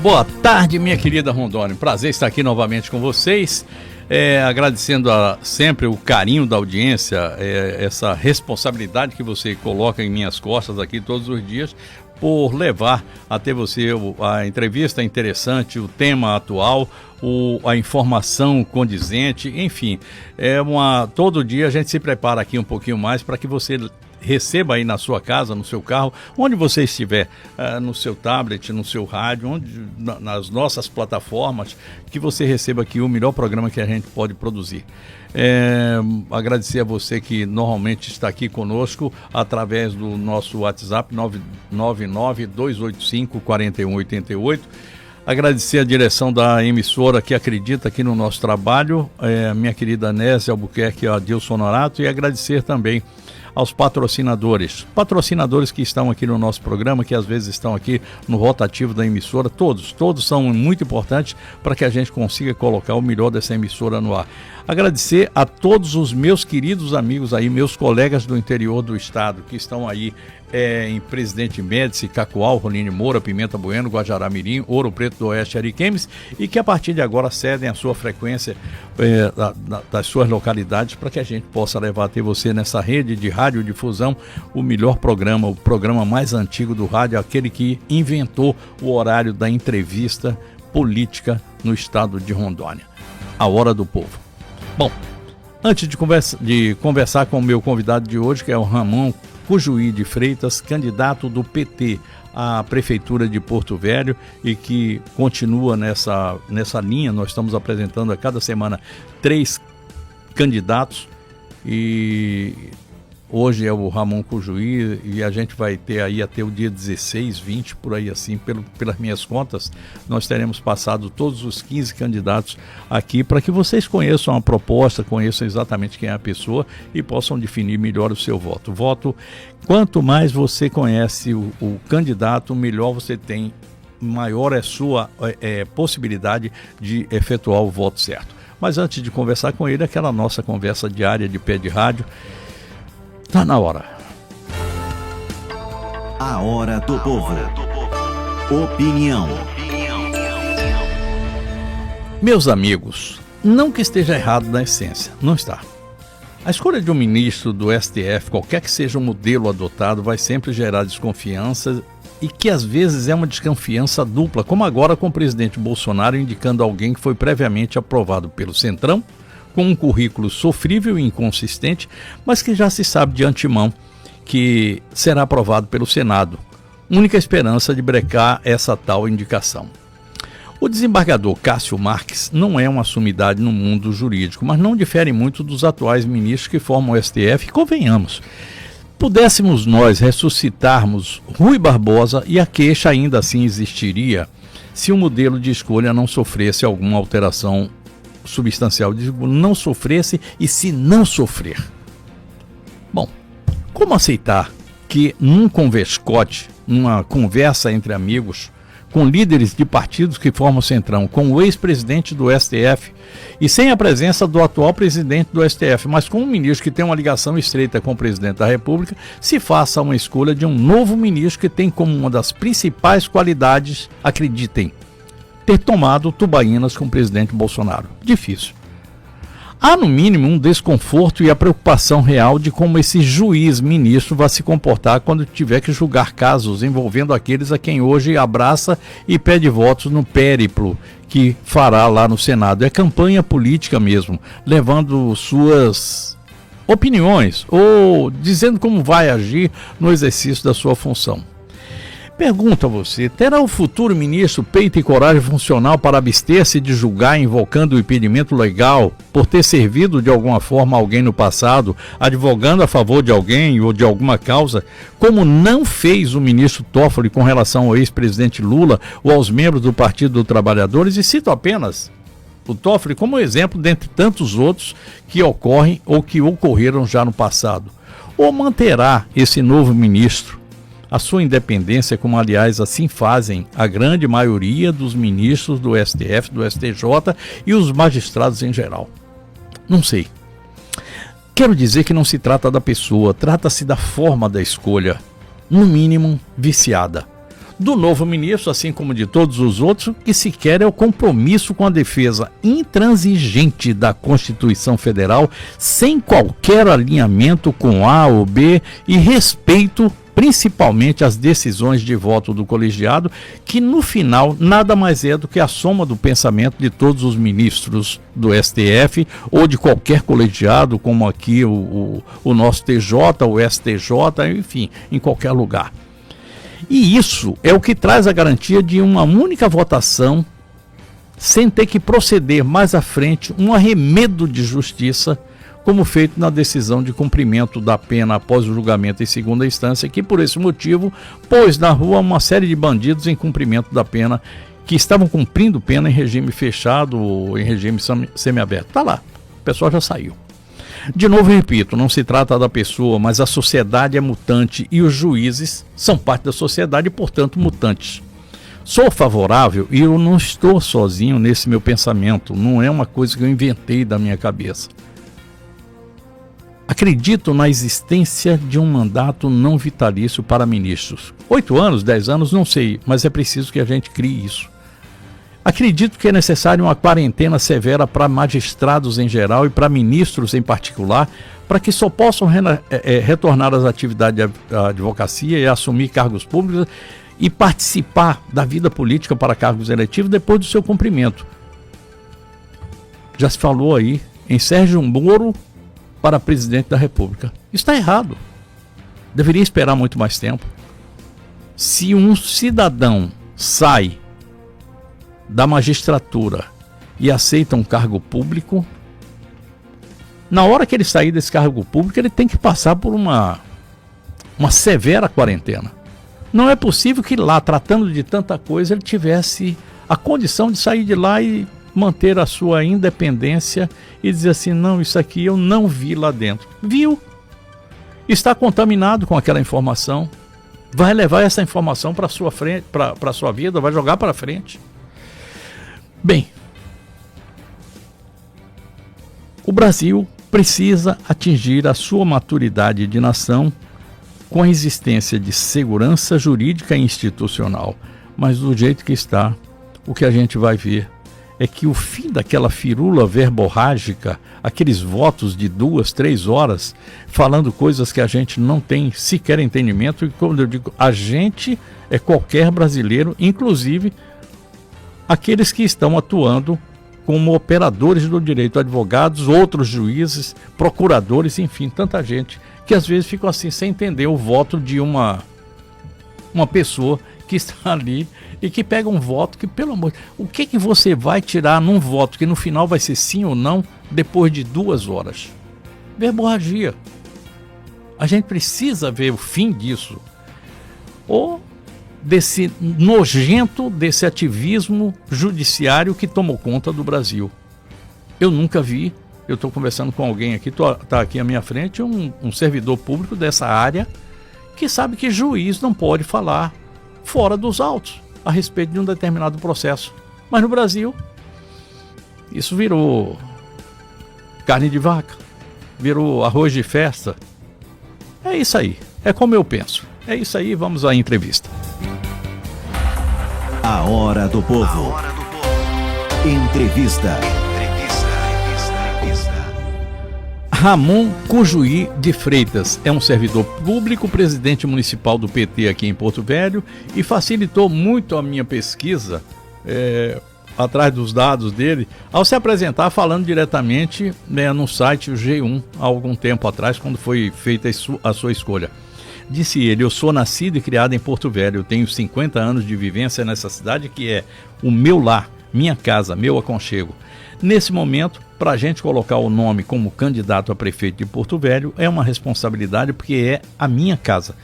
Boa tarde, minha querida Rondônia. Prazer estar aqui novamente com vocês. Agradecendo sempre o carinho da audiência, essa responsabilidade que você coloca em minhas costas aqui todos os dias, por levar até você a entrevista interessante, o tema atual, a informação condizente, enfim. Todo dia a gente se prepara aqui um pouquinho mais para que você receba aí na sua casa, no seu carro, onde você estiver, no seu tablet, no seu rádio, nas nossas plataformas, que você receba aqui o melhor programa que a gente pode produzir. Agradecer a você que normalmente está aqui conosco através do nosso WhatsApp 999-285-4188. Agradecer a direção da emissora que acredita aqui no nosso trabalho, minha querida Nésia Albuquerque e Adilson Norato, e agradecer também aos patrocinadores que estão aqui no nosso programa, que às vezes estão aqui no rotativo da emissora, todos são muito importantes para que a gente consiga colocar o melhor dessa emissora no ar. Agradecer a todos os meus queridos amigos aí, meus colegas do interior do estado, que estão aí em Presidente Médici, Cacoal, Roline Moura, Pimenta Bueno, Guajará-Mirim, Ouro Preto do Oeste, Ariquemes, e que a partir de agora cedem a sua frequência das suas localidades para que a gente possa levar até você nessa rede de radiodifusão o melhor programa, o programa mais antigo do rádio, aquele que inventou o horário da entrevista política no estado de Rondônia. A Hora do Povo. Bom, antes de conversar com o meu convidado de hoje, que é o Ramon Cujuí de Freitas, candidato do PT à Prefeitura de Porto Velho e que continua nessa linha. Nós estamos apresentando a cada semana 3 candidatos e hoje é o Ramon Cujuí e a gente vai ter aí até o dia 16, 20, por aí assim, pelas minhas contas, nós teremos passado todos os 15 candidatos aqui para que vocês conheçam a proposta, conheçam exatamente quem é a pessoa e possam definir melhor o seu voto. Quanto mais você conhece o candidato, melhor você tem, maior é a sua possibilidade de efetuar o voto certo. Mas antes de conversar com ele, aquela nossa conversa diária de pé de rádio, tá na hora. A Hora do Povo. Opinião. Meus amigos, não que esteja errado na essência, não está. A escolha de um ministro do STF, qualquer que seja o modelo adotado, vai sempre gerar desconfiança e que às vezes é uma desconfiança dupla, como agora com o presidente Bolsonaro indicando alguém que foi previamente aprovado pelo Centrão, com um currículo sofrível e inconsistente, mas que já se sabe de antemão que será aprovado pelo Senado. Única esperança de brecar essa tal indicação. O desembargador Cássio Marques não é uma sumidade no mundo jurídico, mas não difere muito dos atuais ministros que formam o STF, e convenhamos. Pudéssemos nós ressuscitarmos Rui Barbosa e a queixa ainda assim existiria se o modelo de escolha não sofresse alguma alteração substancial, não sofresse e se não sofrer. Bom, como aceitar que num converscote, numa conversa entre amigos, com líderes de partidos que formam o Centrão, com o ex-presidente do STF e sem a presença do atual presidente do STF, mas com um ministro que tem uma ligação estreita com o presidente da República, se faça uma escolha de um novo ministro que tem como uma das principais qualidades, acreditem, ter tomado tubaínas com o presidente Bolsonaro. Difícil. Há, no mínimo, um desconforto e a preocupação real de como esse juiz-ministro vai se comportar quando tiver que julgar casos envolvendo aqueles a quem hoje abraça e pede votos no périplo que fará lá no Senado. É campanha política mesmo, levando suas opiniões ou dizendo como vai agir no exercício da sua função. Pergunto a você, terá o futuro ministro peito e coragem funcional para abster-se de julgar invocando o impedimento legal por ter servido de alguma forma a alguém no passado, advogando a favor de alguém ou de alguma causa, como não fez o ministro Toffoli com relação ao ex-presidente Lula ou aos membros do Partido dos Trabalhadores? E cito apenas o Toffoli como exemplo dentre tantos outros que ocorrem ou que ocorreram já no passado. Ou manterá esse novo ministro a sua independência, como aliás assim fazem a grande maioria dos ministros do STF, do STJ e os magistrados em geral? Não sei. Quero dizer que não se trata da pessoa, trata-se da forma da escolha, no mínimo viciada. do novo ministro, assim como de todos os outros. O que se quer é o compromisso com a defesa intransigente da Constituição Federal, sem qualquer alinhamento com A ou B, e respeito principalmente às decisões de voto do colegiado, que no final nada mais é do que a soma do pensamento de todos os ministros do STF ou de qualquer colegiado, como aqui o nosso TJ, o STJ, enfim, em qualquer lugar. E isso é o que traz a garantia de uma única votação, sem ter que proceder mais à frente um arremedo de justiça, como feito na decisão de cumprimento da pena após o julgamento em segunda instância, que por esse motivo pôs na rua uma série de bandidos em cumprimento da pena, que estavam cumprindo pena em regime fechado ou em regime semiaberto. Está lá, o pessoal já saiu. De novo, repito, não se trata da pessoa, mas a sociedade é mutante e os juízes são parte da sociedade e, portanto, mutantes. Sou favorável e eu não estou sozinho nesse meu pensamento, não é uma coisa que eu inventei da minha cabeça. Acredito na existência de um mandato não vitalício para ministros. 8 anos, 10 anos, não sei, mas é preciso que a gente crie isso. Acredito que é necessário uma quarentena severa para magistrados em geral e para ministros em particular, para que só possam retornar às atividades da advocacia e assumir cargos públicos e participar da vida política para cargos eletivos depois do seu cumprimento. Já se falou aí em Sérgio Moro para presidente da República. Isso está errado. Deveria esperar muito mais tempo. Se um cidadão sai da magistratura e aceita um cargo público, na hora que ele sair desse cargo público, ele tem que passar por uma severa quarentena. Não é possível que lá, tratando de tanta coisa, ele tivesse a condição de sair de lá e manter a sua independência e dizer assim, não, isso aqui eu não vi lá dentro. Viu? Está contaminado com aquela informação. Vai levar essa informação para sua frente, para sua vida, vai jogar para frente. Bem, o Brasil precisa atingir a sua maturidade de nação com a existência de segurança jurídica e institucional. Mas do jeito que está, o que a gente vai ver é que o fim daquela firula verborrágica, aqueles votos de 2, 3 horas, falando coisas que a gente não tem sequer entendimento, e quando eu digo a gente, é qualquer brasileiro, inclusive aqueles que estão atuando como operadores do direito, advogados, outros juízes, procuradores, enfim, tanta gente que às vezes ficam assim sem entender o voto de uma pessoa que está ali e que pega um voto que, pelo amor, o que você vai tirar num voto que no final vai ser sim ou não depois de 2 horas? Verborragia. A gente precisa ver o fim disso. Ou desse nojento, desse ativismo judiciário que tomou conta do Brasil. Eu nunca vi, eu estou conversando com alguém aqui, está aqui à minha frente, um servidor público dessa área, que sabe que juiz não pode falar fora dos autos a respeito de um determinado processo. Mas no Brasil, isso virou carne de vaca, virou arroz de festa. É isso aí, é como eu penso. É isso aí, vamos à entrevista. A Hora do Povo. Entrevista. Ramon Cujuí de Freitas é um servidor público, presidente municipal do PT aqui em Porto Velho, e facilitou muito a minha pesquisa, atrás dos dados dele, ao se apresentar falando diretamente no site o G1, há algum tempo atrás, quando foi feita a sua escolha. Disse ele: eu sou nascido e criado em Porto Velho, eu tenho 50 anos de vivência nessa cidade que é o meu lar, minha casa, meu aconchego. Nesse momento, para a gente colocar o nome como candidato a prefeito de Porto Velho é uma responsabilidade, porque é a minha casa.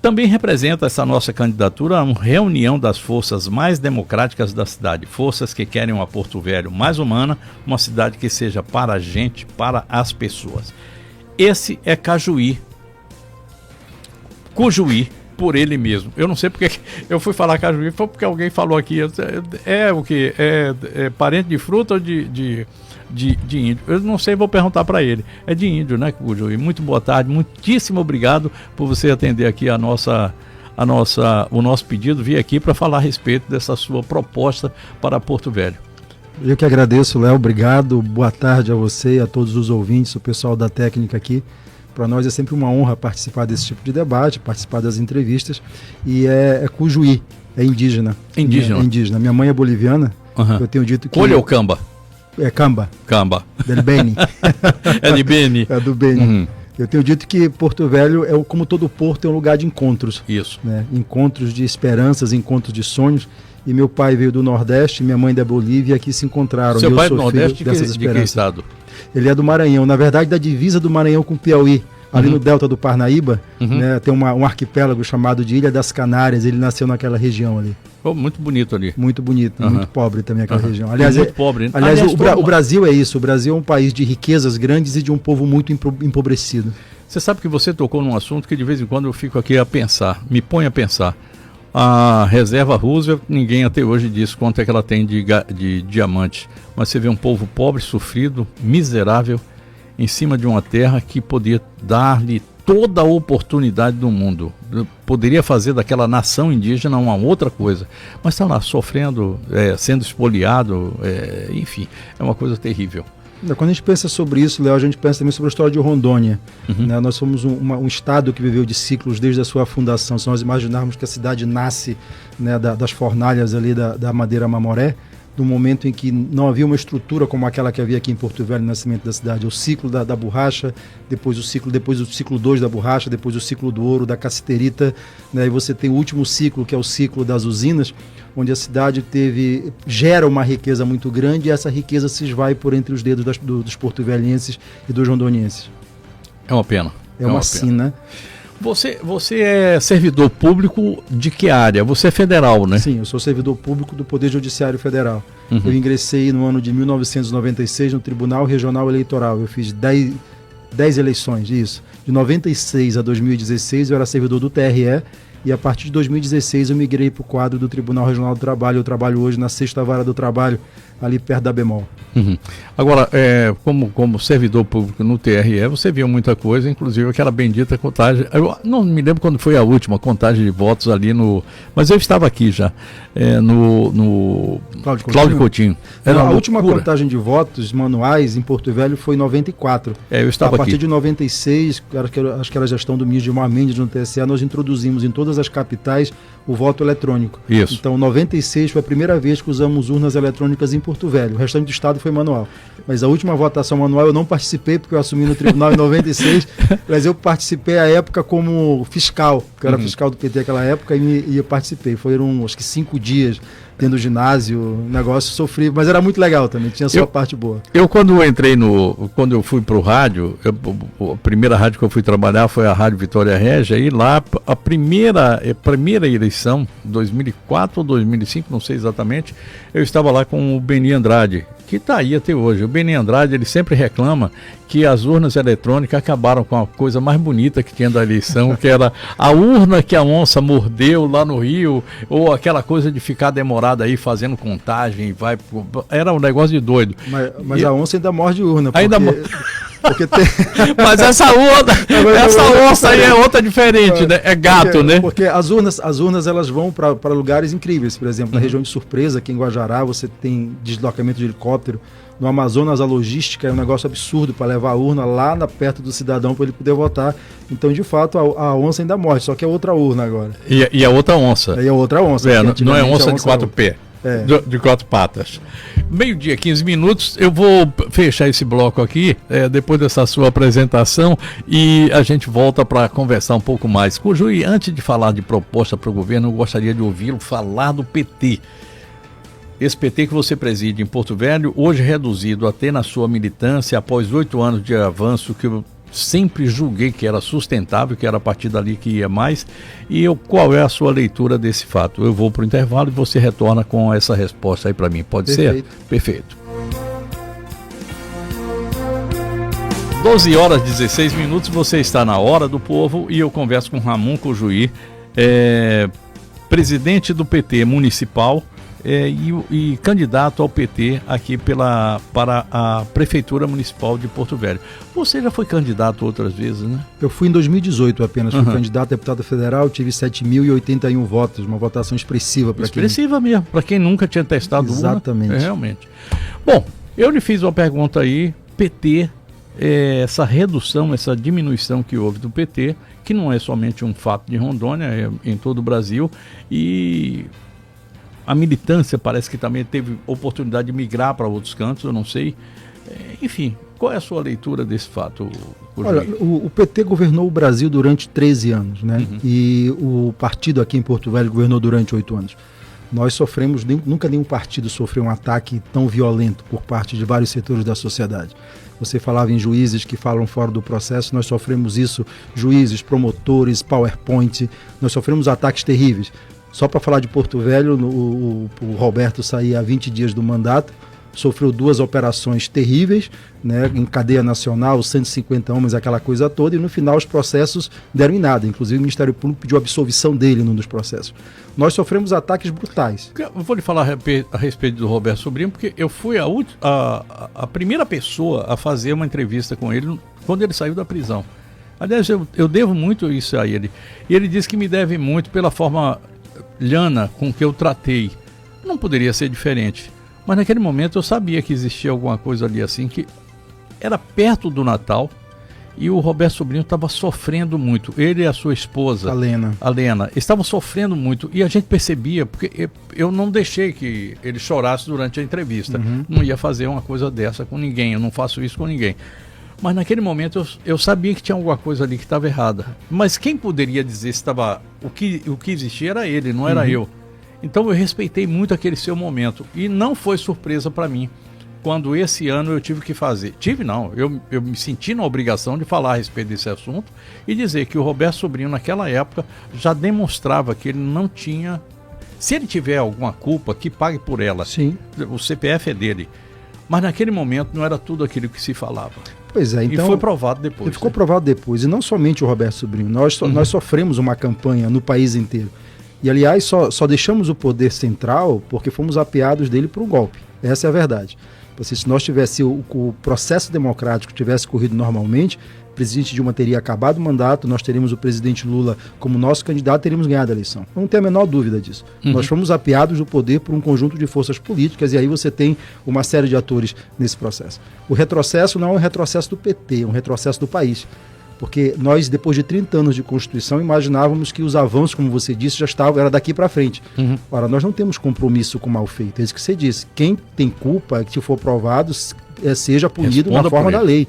Também representa essa nossa candidatura uma reunião das forças mais democráticas da cidade, forças que querem uma Porto Velho mais humana, uma cidade que seja para a gente, para as pessoas. Esse é Cujuí, por ele mesmo. Eu não sei porque eu fui falar Cujuí, foi porque alguém falou aqui. É o que? É parente de fruta ou de índio? Eu não sei, vou perguntar para ele. É de índio, né, Cujuí? Muito boa tarde, muitíssimo obrigado por você atender aqui a nossa o nosso pedido, vir aqui para falar a respeito dessa sua proposta para Porto Velho. Eu que agradeço, Léo, obrigado, boa tarde a você e a todos os ouvintes, o pessoal da técnica aqui. Para nós é sempre uma honra participar desse tipo de debate, participar das entrevistas, e é Cujuí, é indígena. Indígena? É indígena. Minha mãe é boliviana, eu tenho dito que... Colha ou camba? É camba. Camba. Del Beni. É de Beni. É do Beni. Eu tenho dito que Porto Velho, como todo porto, é um lugar de encontros. Isso. Né? Encontros de esperanças, encontros de sonhos. E meu pai veio do Nordeste, minha mãe da Bolívia, e aqui se encontraram. Seu pai é do Nordeste de que estado? Ele é do Maranhão, na verdade da divisa do Maranhão com o Piauí. Ali no delta do Parnaíba, né, tem um arquipélago chamado de Ilha das Canárias, ele nasceu naquela região ali. Oh, muito bonito ali. Muito bonito, muito pobre também aquela região. Aliás, muito pobre. Aliás, o Brasil é isso, o Brasil é um país de riquezas grandes e de um povo muito empobrecido. Você sabe que você tocou num assunto que de vez em quando eu fico aqui a pensar, me põe a pensar. A reserva Roosevelt, ninguém até hoje disse quanto é que ela tem de diamante, mas você vê um povo pobre, sofrido, miserável, em cima de uma terra que podia dar-lhe toda a oportunidade do mundo. Poderia fazer daquela nação indígena uma outra coisa, mas está lá sofrendo, sendo espoliado, enfim, é uma coisa terrível. Quando a gente pensa sobre isso, Léo, a gente pensa também sobre a história de Rondônia. Né? Nós somos um estado que viveu de ciclos desde a sua fundação. Se nós imaginarmos que a cidade nasce, né, das fornalhas ali da Madeira Mamoré, no momento em que não havia uma estrutura como aquela que havia aqui em Porto Velho, no nascimento da cidade. O ciclo da borracha, depois o ciclo 2 da borracha, depois o ciclo do ouro, da cassiterita, né? E você tem o último ciclo, que é o ciclo das usinas, onde a cidade gera uma riqueza muito grande, e essa riqueza se esvai por entre os dedos dos porto-velhenses e dos rondonienses. É uma pena. É uma sina. Você é servidor público de que área? Você é federal, né? Sim, eu sou servidor público do Poder Judiciário Federal. Eu ingressei no ano de 1996 no Tribunal Regional Eleitoral. Eu fiz 10 eleições, isso. De 96 a 2016 eu era servidor do TRE, e a partir de 2016 eu migrei para o quadro do Tribunal Regional do Trabalho. Eu trabalho hoje na 6ª Vara do Trabalho, ali perto da Bemol. Agora, como servidor público no TRE, você viu muita coisa, inclusive aquela bendita contagem. Eu não me lembro quando foi a última contagem de votos ali no... Mas eu estava aqui já, no Cláudio Coutinho. A última contagem de votos manuais em Porto Velho foi em 94. Eu estava a partir aqui. de 96, acho que era a gestão do ministro Gilmar Mendes no TSE, nós introduzimos em todas as capitais o voto eletrônico. Isso. Então, 96 foi a primeira vez que usamos urnas eletrônicas em Porto Velho. O restante do estado foi manual. Mas a última votação manual eu não participei, porque eu assumi no tribunal em 96, mas eu participei à época como fiscal, que eu era fiscal do PT naquela época, e eu participei. Foram, acho que 5 dias dentro do ginásio, negócio, sofri, mas era muito legal também, tinha sua parte boa. Eu quando eu fui para o rádio, a primeira rádio que eu fui trabalhar foi a Rádio Vitória Régia, e lá a primeira eleição, 2004 ou 2005, não sei exatamente, eu estava lá com o Beni Andrade, que está aí até hoje. O Beni Andrade, ele sempre reclama que as urnas eletrônicas acabaram com a coisa mais bonita que tinha da eleição, que era a urna que a onça mordeu lá no Rio, ou aquela coisa de ficar demorada aí fazendo contagem, era um negócio de doido. Mas a onça ainda morde urna, porque tem... Mas essa onça aí é outra diferente, né? É gato, né? Porque as urnas elas vão para lugares incríveis. Por exemplo, na região de Surpresa, aqui em Guajará, você tem deslocamento de helicóptero. No Amazonas, a logística é um negócio absurdo para levar a urna lá perto do cidadão para ele poder votar. Então, de fato, a onça ainda morre, só que é outra urna agora. E a outra onça. E a outra onça. Não é onça de 4 pés. De 4 patas. 12h15, eu vou fechar esse bloco aqui, depois dessa sua apresentação, e a gente volta para conversar um pouco mais. Cujuí, antes de falar de proposta para o governo, eu gostaria de ouvi-lo falar do PT. Esse PT que você preside em Porto Velho, hoje reduzido até na sua militância, após 8 anos de avanço, que eu sempre julguei que era sustentável, que era a partir dali que ia mais. E qual é a sua leitura desse fato? Eu vou para o intervalo e você retorna com essa resposta aí para mim. Pode ser? Perfeito. 12h16, você está na Hora do Povo e eu converso com Ramon Cujuí, presidente do PT municipal, e candidato ao PT aqui para a Prefeitura Municipal de Porto Velho. Você já foi candidato outras vezes, né? Eu fui em 2018 apenas, fui candidato a deputado federal, tive 7.081 votos, uma votação expressiva para quem... Expressiva mesmo, para quem nunca tinha testado urna. Exatamente. Realmente. Bom, eu lhe fiz uma pergunta aí, PT, essa redução, essa diminuição que houve do PT, que não é somente um fato de Rondônia, é em todo o Brasil, e a militância parece que também teve oportunidade de migrar para outros cantos, eu não sei. Enfim, qual é a sua leitura desse fato? Olha, o PT governou o Brasil durante 13 anos, né? E o partido aqui em Porto Velho governou durante 8 anos. Nós sofremos, nunca nenhum partido sofreu um ataque tão violento por parte de vários setores da sociedade. Você falava em juízes que falam fora do processo, nós sofremos isso, juízes, promotores, PowerPoint, nós sofremos ataques terríveis. Só para falar de Porto Velho, o Roberto saía há 20 dias do mandato, sofreu 2 operações terríveis, né, em cadeia nacional, 150 homens, aquela coisa toda, e no final os processos deram em nada. Inclusive o Ministério Público pediu a absolvição dele num dos processos. Nós sofremos ataques brutais. Eu vou lhe falar a respeito do Roberto Sobrinho, porque eu fui a primeira pessoa a fazer uma entrevista com ele quando ele saiu da prisão. Aliás, eu devo muito isso a ele. E ele disse que me deve muito pela forma llana com que eu tratei. Não poderia ser diferente. Mas naquele momento eu sabia que existia alguma coisa ali assim, que era perto do Natal e o Roberto Sobrinho estava sofrendo muito. Ele e a sua esposa, a Lena, estavam sofrendo muito e a gente percebia, porque eu não deixei que ele chorasse durante a entrevista. Não ia fazer uma coisa dessa com ninguém, eu não faço isso com ninguém. Mas naquele momento eu sabia que tinha alguma coisa ali que estava errada. Mas quem poderia dizer se estava... O que existia era ele, não era eu. Então eu respeitei muito aquele seu momento e não foi surpresa para mim quando esse ano eu tive que fazer. Eu me senti na obrigação de falar a respeito desse assunto e dizer que o Roberto Sobrinho naquela época já demonstrava que ele não tinha... Se ele tiver alguma culpa, que pague por ela. Sim. O CPF é dele. Mas naquele momento não era tudo aquilo que se falava. Pois é, então... E foi provado depois. Ficou provado depois. E não somente o Roberto Sobrinho. Nós sofremos uma campanha no país inteiro. E, aliás, só deixamos o poder central porque fomos apeados dele por um golpe. Essa é a verdade. Se nós tivesse o processo democrático tivesse corrido normalmente, o presidente Dilma teria acabado o mandato, nós teríamos o presidente Lula como nosso candidato, teríamos ganhado a eleição. Não tem a menor dúvida disso. Nós fomos apeados do poder por um conjunto de forças políticas e aí você tem uma série de atores nesse processo. O retrocesso não é um retrocesso do PT, é um retrocesso do país. Porque nós, depois de 30 anos de Constituição, imaginávamos que os avanços, como você disse, já estavam, era daqui para frente. Ora, nós não temos compromisso com o mal feito. É isso que você disse. Quem tem culpa, que for provado, seja punido na forma da lei.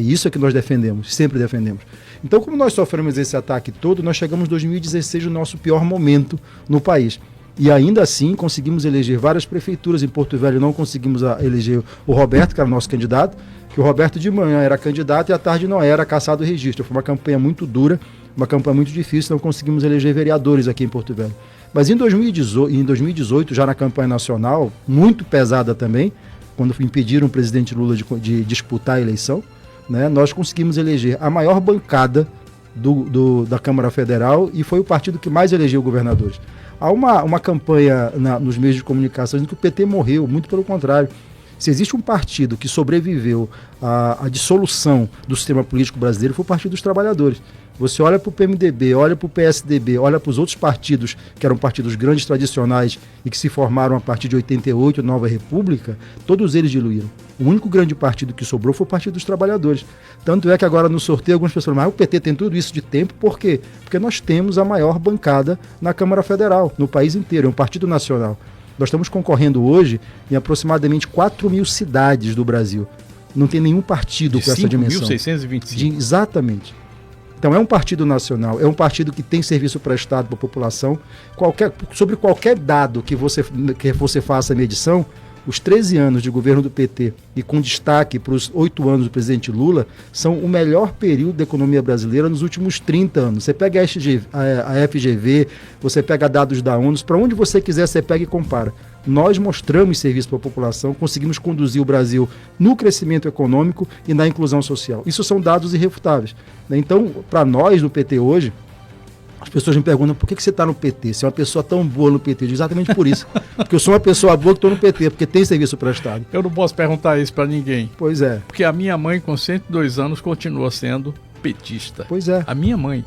Isso é que nós defendemos, sempre defendemos. Então, como nós sofremos esse ataque todo, nós chegamos em 2016 no nosso pior momento no país. E ainda assim conseguimos eleger várias prefeituras. Em Porto Velho não conseguimos eleger o Roberto, que era o nosso candidato, que o Roberto de manhã era candidato e à tarde não era, caçado o registro. Foi uma campanha muito dura, uma campanha muito difícil, não conseguimos eleger vereadores aqui em Porto Velho. Mas em 2018, já na campanha nacional, muito pesada também, quando impediram o presidente Lula de disputar a eleição, né, nós conseguimos eleger a maior bancada da Câmara Federal e foi o partido que mais elegeu governadores. Há uma campanha nos meios de comunicação dizendo que o PT morreu, muito pelo contrário. Se existe um partido que sobreviveu à dissolução do sistema político brasileiro, foi o Partido dos Trabalhadores. Você olha para o PMDB, olha para o PSDB, olha para os outros partidos, que eram partidos grandes, tradicionais, e que se formaram a partir de 88, Nova República, todos eles diluíram. O único grande partido que sobrou foi o Partido dos Trabalhadores. Tanto é que agora no sorteio algumas pessoas falam, mas o PT tem tudo isso de tempo, por quê? Porque nós temos a maior bancada na Câmara Federal, no país inteiro, é um partido nacional. Nós estamos concorrendo hoje em aproximadamente 4.000 cidades do Brasil. Não tem nenhum partido com essa dimensão. 5.625. Exatamente. Então é um partido nacional, é um partido que tem serviço prestado para a população. Sobre qualquer dado que você faça a medição, os 13 anos de governo do PT e com destaque para os 8 anos do presidente Lula são o melhor período da economia brasileira nos últimos 30 anos. Você pega a FGV, você pega dados da ONU, para onde você quiser você pega e compara. Nós mostramos serviço para a população, conseguimos conduzir o Brasil no crescimento econômico e na inclusão social. Isso são dados irrefutáveis. Então, para nós do PT hoje, As pessoas me perguntam, por que você está no PT? Você é uma pessoa tão boa no PT. Eu digo, exatamente por isso. Porque eu sou uma pessoa boa que estou no PT, porque tem serviço prestado. Eu não posso perguntar isso para ninguém. Pois é. Porque a minha mãe, com 102 anos, continua sendo petista. Pois é. A minha mãe.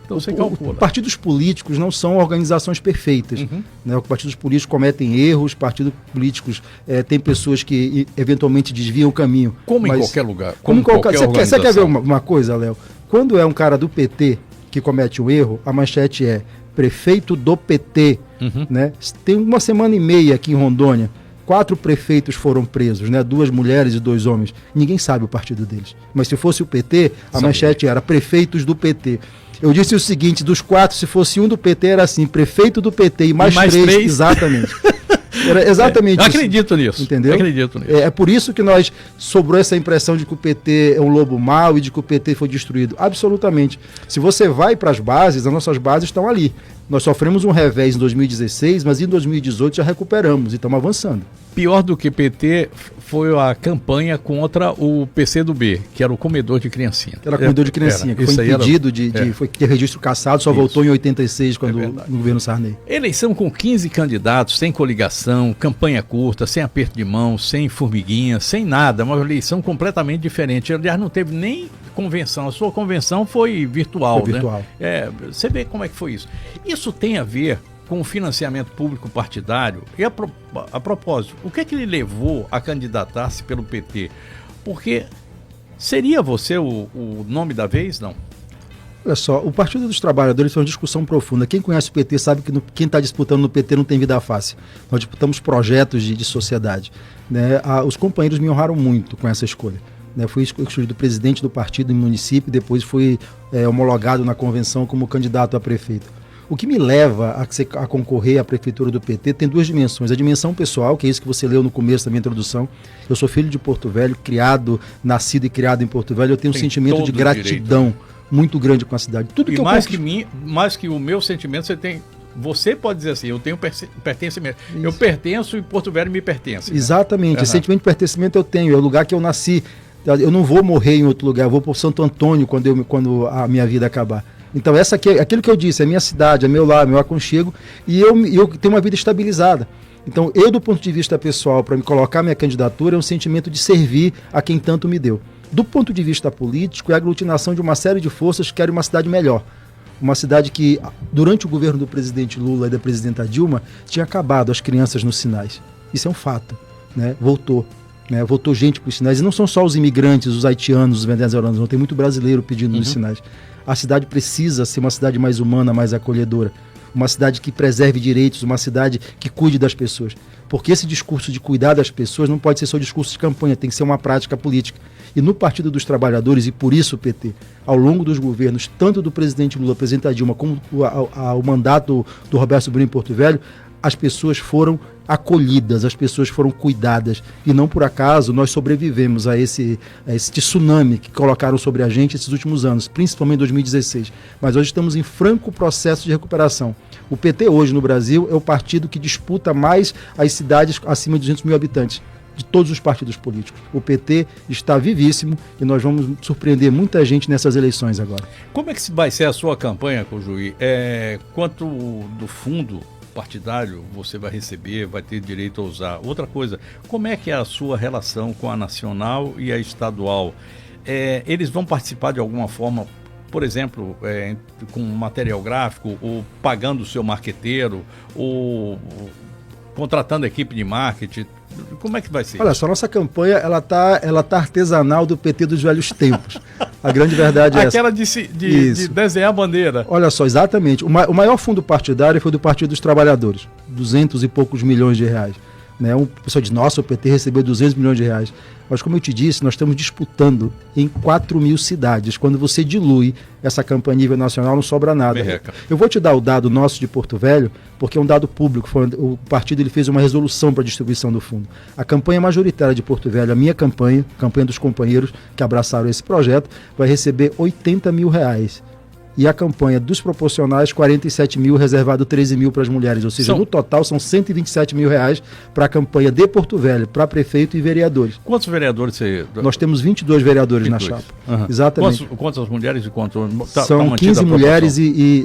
Então você calcula. Partidos políticos não são organizações perfeitas. Né? Os partidos políticos cometem erros, partidos políticos têm pessoas que eventualmente desviam o caminho. Como em qualquer lugar. Como em qualquer organização. Você quer ver uma coisa, Léo? Quando é um cara do PT que comete um erro, a manchete é prefeito do PT. Né? Tem uma semana e meia aqui em Rondônia, 4 prefeitos foram presos, né? 2 mulheres e 2 homens. Ninguém sabe o partido deles. Mas se fosse o PT, a manchete era prefeitos do PT. Eu disse o seguinte, dos 4, se fosse um do PT, era assim, prefeito do PT e mais 3. Exatamente. Era exatamente eu isso. Acredito nisso. Entendeu? Acredito nisso. É por isso que nós sobrou essa impressão de que o PT é um lobo mau e de que o PT foi destruído. Absolutamente. Se você vai para as bases, as nossas bases estão ali. Nós sofremos um revés em 2016, mas em 2018 já recuperamos e estamos avançando. Pior do que PT foi a campanha contra o PCdoB, que era o comedor de criancinha. Era comedor de criancinha, que foi impedido foi ter registro cassado, só voltou em 86, quando no governo Sarney. Eleição com 15 candidatos, sem coligação, campanha curta, sem aperto de mão, sem formiguinha, sem nada. Uma eleição completamente diferente. Aliás, não teve nem convenção. A sua convenção foi virtual, foi virtual. Né? Você vê como é que foi isso. Isso tem a ver com o financiamento público partidário. E a propósito, o que é que ele levou a candidatar-se pelo PT? Porque seria você o nome da vez, não? Olha só, o Partido dos Trabalhadores foi uma discussão profunda. Quem conhece o PT sabe que quem está disputando no PT não tem vida fácil. Nós disputamos projetos de sociedade. Né? Os companheiros me honraram muito com essa escolha. Né? Fui escolhido presidente do partido no município e depois fui homologado na convenção como candidato a prefeito. O que me leva a concorrer à prefeitura do PT tem 2 dimensões. A dimensão pessoal, que é isso que você leu no começo da minha introdução. Eu sou filho de Porto Velho, nascido e criado em Porto Velho. Eu tenho um sentimento de gratidão muito grande com a cidade. Tudo e que mais que o meu sentimento, você pode dizer assim, eu tenho pertencimento. Isso. Eu pertenço e Porto Velho me pertence. Exatamente. Esse sentimento de pertencimento eu tenho. É o lugar que eu nasci. Eu não vou morrer em outro lugar. Eu vou para Santo Antônio quando a minha vida acabar. Então aquilo que eu disse, é minha cidade, é meu lar, meu aconchego, e eu tenho uma vida estabilizada. Então eu, do ponto de vista pessoal, para me colocar minha candidatura, é um sentimento de servir a quem tanto me deu. Do ponto de vista político, é a aglutinação de uma série de forças que querem uma cidade melhor. Uma cidade que, durante o governo do presidente Lula e da presidenta Dilma, tinha acabado as crianças nos sinais. Isso é um fato, né? Voltou gente para os sinais, e não são só os imigrantes, os haitianos, os venezuelanos, não, tem muito brasileiro pedindo nos sinais. A cidade precisa ser uma cidade mais humana, mais acolhedora, uma cidade que preserve direitos, uma cidade que cuide das pessoas. Porque esse discurso de cuidar das pessoas não pode ser só discurso de campanha, tem que ser uma prática política. E no Partido dos Trabalhadores, e por isso o PT, ao longo dos governos, tanto do presidente Lula, presidenta Dilma, como o mandato do Roberto Sobrinho em Porto Velho, as pessoas foram acolhidas, as pessoas foram cuidadas, e não por acaso nós sobrevivemos a esse tsunami que colocaram sobre a gente esses últimos anos, principalmente em 2016. Mas hoje estamos em franco processo de recuperação. O PT hoje no Brasil é o partido que disputa mais as cidades acima de 200 mil habitantes, de todos os partidos políticos. O PT está vivíssimo e nós vamos surpreender muita gente nessas eleições agora. Como é que vai ser a sua campanha, Cojuí? Quanto do fundo partidário você vai receber, vai ter direito a usar? Outra coisa, como é que é a sua relação com a nacional e a estadual? Eles vão participar de alguma forma, por exemplo, com material gráfico, ou pagando o seu marqueteiro, ou contratando a equipe de marketing? Como é que vai ser? Olha só, nossa campanha ela tá artesanal do PT dos velhos tempos. A grande verdade é essa. Aquela de desenhar a bandeira. Olha só, exatamente. O maior fundo partidário foi do Partido dos Trabalhadores, 200 e poucos milhões de reais. Né? O pessoal diz, nossa, o PT recebeu 200 milhões de reais. Mas como eu te disse, nós estamos disputando em 4 mil cidades. Quando você dilui essa campanha a nível nacional, não sobra nada. Merreca. Eu vou te dar o dado nosso de Porto Velho, porque é um dado público. O partido ele fez uma resolução para a distribuição do fundo. A campanha majoritária de Porto Velho, a minha campanha dos companheiros que abraçaram esse projeto, vai receber 80 mil reais. e a campanha dos proporcionais 47 mil, reservado 13 mil para as mulheres, ou seja, no total são 127 mil reais para a campanha de Porto Velho, para prefeito e vereadores. Quantos vereadores você... Nós temos 22 vereadores 22. Na chapa. Uhum. Exatamente. Quantas mulheres e quantos... São 15 mulheres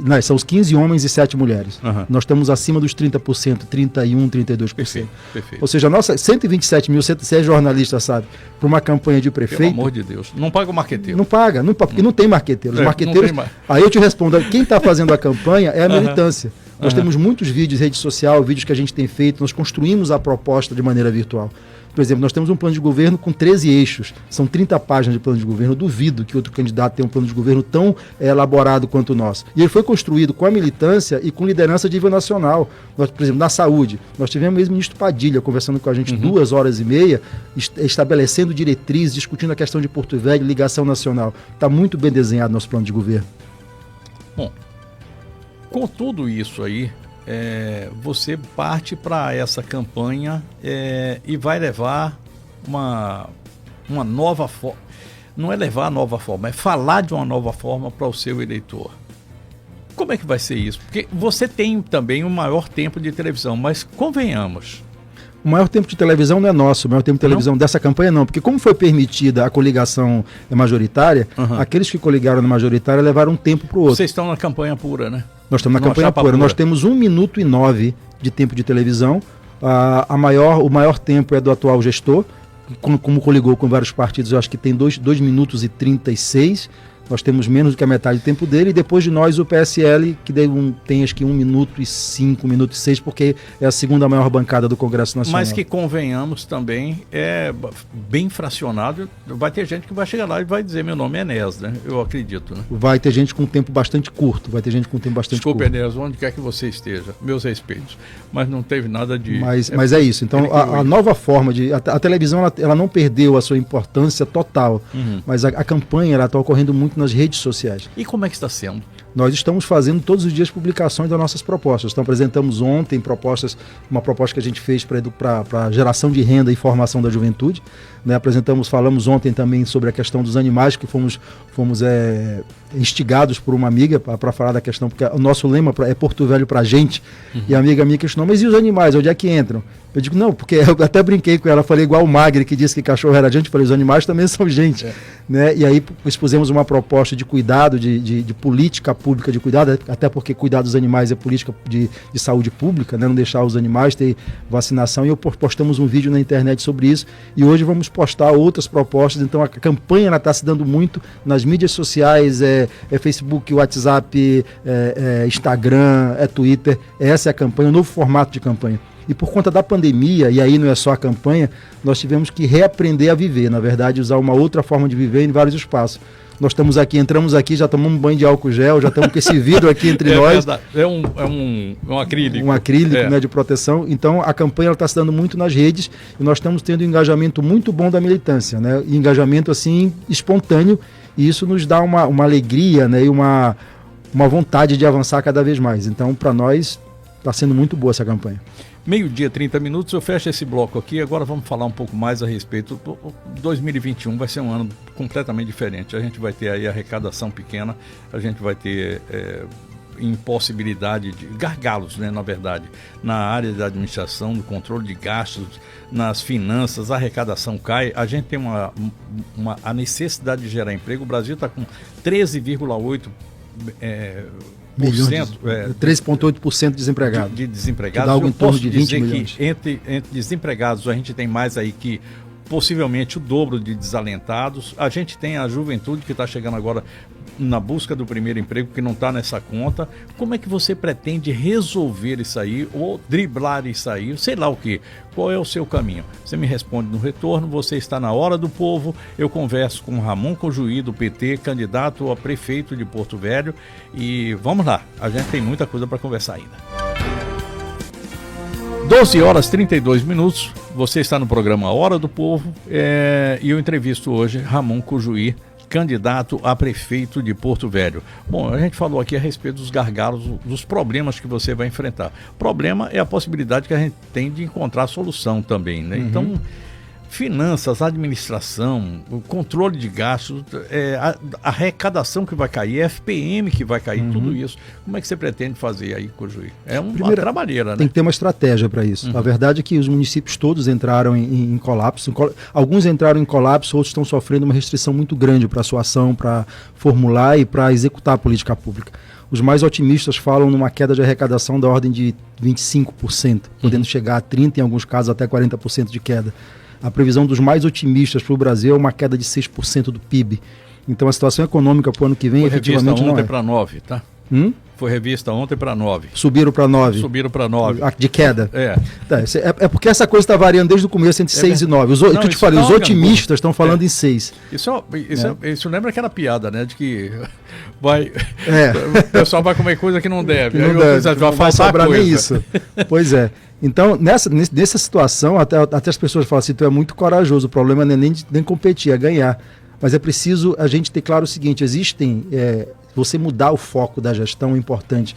não, são os 15 homens e 7 mulheres. Uhum. Nós estamos acima dos 30%, 31%, 32%. Perfeito. Ou seja, nossa 127 mil, você é jornalista, sabe, para uma campanha de prefeito... Pelo amor de Deus, não paga o marqueteiro. Não paga, porque não tem marqueteiros. Os marqueteiros... Aí eu te respondo, quem está fazendo a campanha é a militância. Nós temos muitos vídeos em rede social, vídeos que a gente tem feito, nós construímos a proposta de maneira virtual. Por exemplo, nós temos um plano de governo com 13 eixos, são 30 páginas de plano de governo. Eu duvido que outro candidato tenha um plano de governo tão elaborado quanto o nosso. E ele foi construído com a militância e com liderança de nível nacional. Nós, por exemplo, na saúde, nós tivemos o ex-ministro Padilha conversando com a gente 2 horas e meia, estabelecendo diretrizes, discutindo a questão de Porto Velho, ligação nacional. Está muito bem desenhado nosso plano de governo. Bom, com tudo isso aí, você parte para essa campanha e vai levar uma nova forma. Não é levar a nova forma, é falar de uma nova forma para o seu eleitor. Como é que vai ser isso? Porque você tem também o maior tempo de televisão, mas convenhamos. O maior tempo de televisão não é nosso, o maior tempo de televisão dessa campanha não, porque como foi permitida a coligação majoritária, aqueles que coligaram na majoritária levaram um tempo para o outro. Vocês estão na campanha pura, né? Nós estamos na campanha pura. Nós temos 1 minuto e 9 de tempo de televisão. O maior tempo é do atual gestor, como coligou com vários partidos, eu acho que tem 2 minutos e 36. Nós temos menos do que a metade do tempo dele, e depois de nós o PSL, que tem acho que 1 minuto e 5, 1 minuto e 6, porque é a segunda maior bancada do Congresso Nacional. Mas que convenhamos também, é bem fracionado. Vai ter gente que vai chegar lá e vai dizer: meu nome é Enéas, né? Eu acredito, né? Vai ter gente com tempo bastante curto, Desculpe, Enéas, onde quer que você esteja, meus respeitos. Mas não teve nada de... Mas é isso. Então, a nova forma de... A televisão, ela não perdeu a sua importância total, mas a campanha está ocorrendo muito nas redes sociais. E como é que está sendo? Nós estamos fazendo todos os dias publicações das nossas propostas. Então, apresentamos ontem uma proposta que a gente fez para geração de renda e formação da juventude. Né? Falamos ontem também sobre a questão dos animais, que fomos instigados por uma amiga para falar da questão, porque o nosso lema é Porto Velho pra gente, e a amiga minha questionou: mas e os animais, onde é que entram? Eu digo: não, porque eu até brinquei com ela, falei igual o Magri, que disse que cachorro era gente, falei: os animais também são gente. Né? E aí expusemos uma proposta de cuidado, de política pública de cuidado, até porque cuidar dos animais é política de saúde pública, né? Não deixar os animais ter vacinação, e postamos um vídeo na internet sobre isso, e hoje vamos postar outras propostas. Então a campanha está se dando muito nas mídias sociais, Facebook, WhatsApp, Instagram, Twitter. Essa é a campanha, o novo formato de campanha. E por conta da pandemia, e aí não é só a campanha, nós tivemos que reaprender a viver, na verdade, usar uma outra forma de viver em vários espaços. Nós entramos aqui, já tomamos um banho de álcool gel, já estamos com esse vidro aqui entre nós. É um acrílico. Um acrílico, né, de proteção. Então a campanha está se dando muito nas redes, e nós estamos tendo um engajamento muito bom da militância, né? E engajamento assim espontâneo, e isso nos dá uma alegria, né, e uma vontade de avançar cada vez mais. Então, para nós, está sendo muito boa essa campanha. 12h, 30 minutos, eu fecho esse bloco aqui. Agora vamos falar um pouco mais a respeito. 2021 vai ser um ano completamente diferente. A gente vai ter aí arrecadação pequena, a gente vai ter impossibilidade de gargalos, né, na verdade, na área da administração, do controle de gastos, nas finanças. A arrecadação cai, a gente tem a necessidade de gerar emprego. O Brasil está com 13,8% 13,8% desempregados. De desempregados. Algo em torno de 20 milhões. Que entre desempregados a gente tem mais aí que possivelmente o dobro de desalentados. A gente tem a juventude que está chegando agora na busca do primeiro emprego, que não está nessa conta. Como é que você pretende resolver isso aí, ou driblar isso aí, sei lá o que? Qual é o seu caminho? Você me responde no retorno. Você está na Hora do Povo. Eu converso com Ramon Cojuí, do PT, candidato a prefeito de Porto Velho. E vamos lá, a gente tem muita coisa para conversar ainda. 12h32. Você está no programa Hora do Povo, e eu entrevisto hoje Ramon Cojuí, candidato a prefeito de Porto Velho. Bom, a gente falou aqui a respeito dos gargalos, dos problemas que você vai enfrentar. O problema é a possibilidade que a gente tem de encontrar solução também, né? Então, finanças, administração, o controle de gastos, a arrecadação que vai cair, FPM que vai cair, tudo isso. Como é que você pretende fazer aí, Cojuí? É uma trabalheira, né? Tem que ter uma estratégia para isso. A verdade é que os municípios todos entraram em colapso. Alguns entraram em colapso, outros estão sofrendo uma restrição muito grande para a sua ação, para formular e para executar a política pública. Os mais otimistas falam numa queda de arrecadação da ordem de 25%, podendo chegar a 30%, em alguns casos até 40% de queda. A previsão dos mais otimistas para o Brasil é uma queda de 6% do PIB. Então a situação econômica para o ano que vem efetivamente não é. Foi revista ontem para 9, tá? Foi revista ontem para 9. Subiram para 9. Subiram para 9. De queda. Tá, é porque essa coisa está variando desde o começo entre 6 e 9. Os otimistas estão falando em 6. Isso lembra aquela piada, né? De que o pessoal vai comer coisa que não deve. Não deve, vai faltar coisa. Nem isso. Pois é. Então, nessa situação, até as pessoas falam assim, tu é muito corajoso, o problema não é nem competir, é ganhar. Mas é preciso a gente ter claro o seguinte, você mudar o foco da gestão é importante.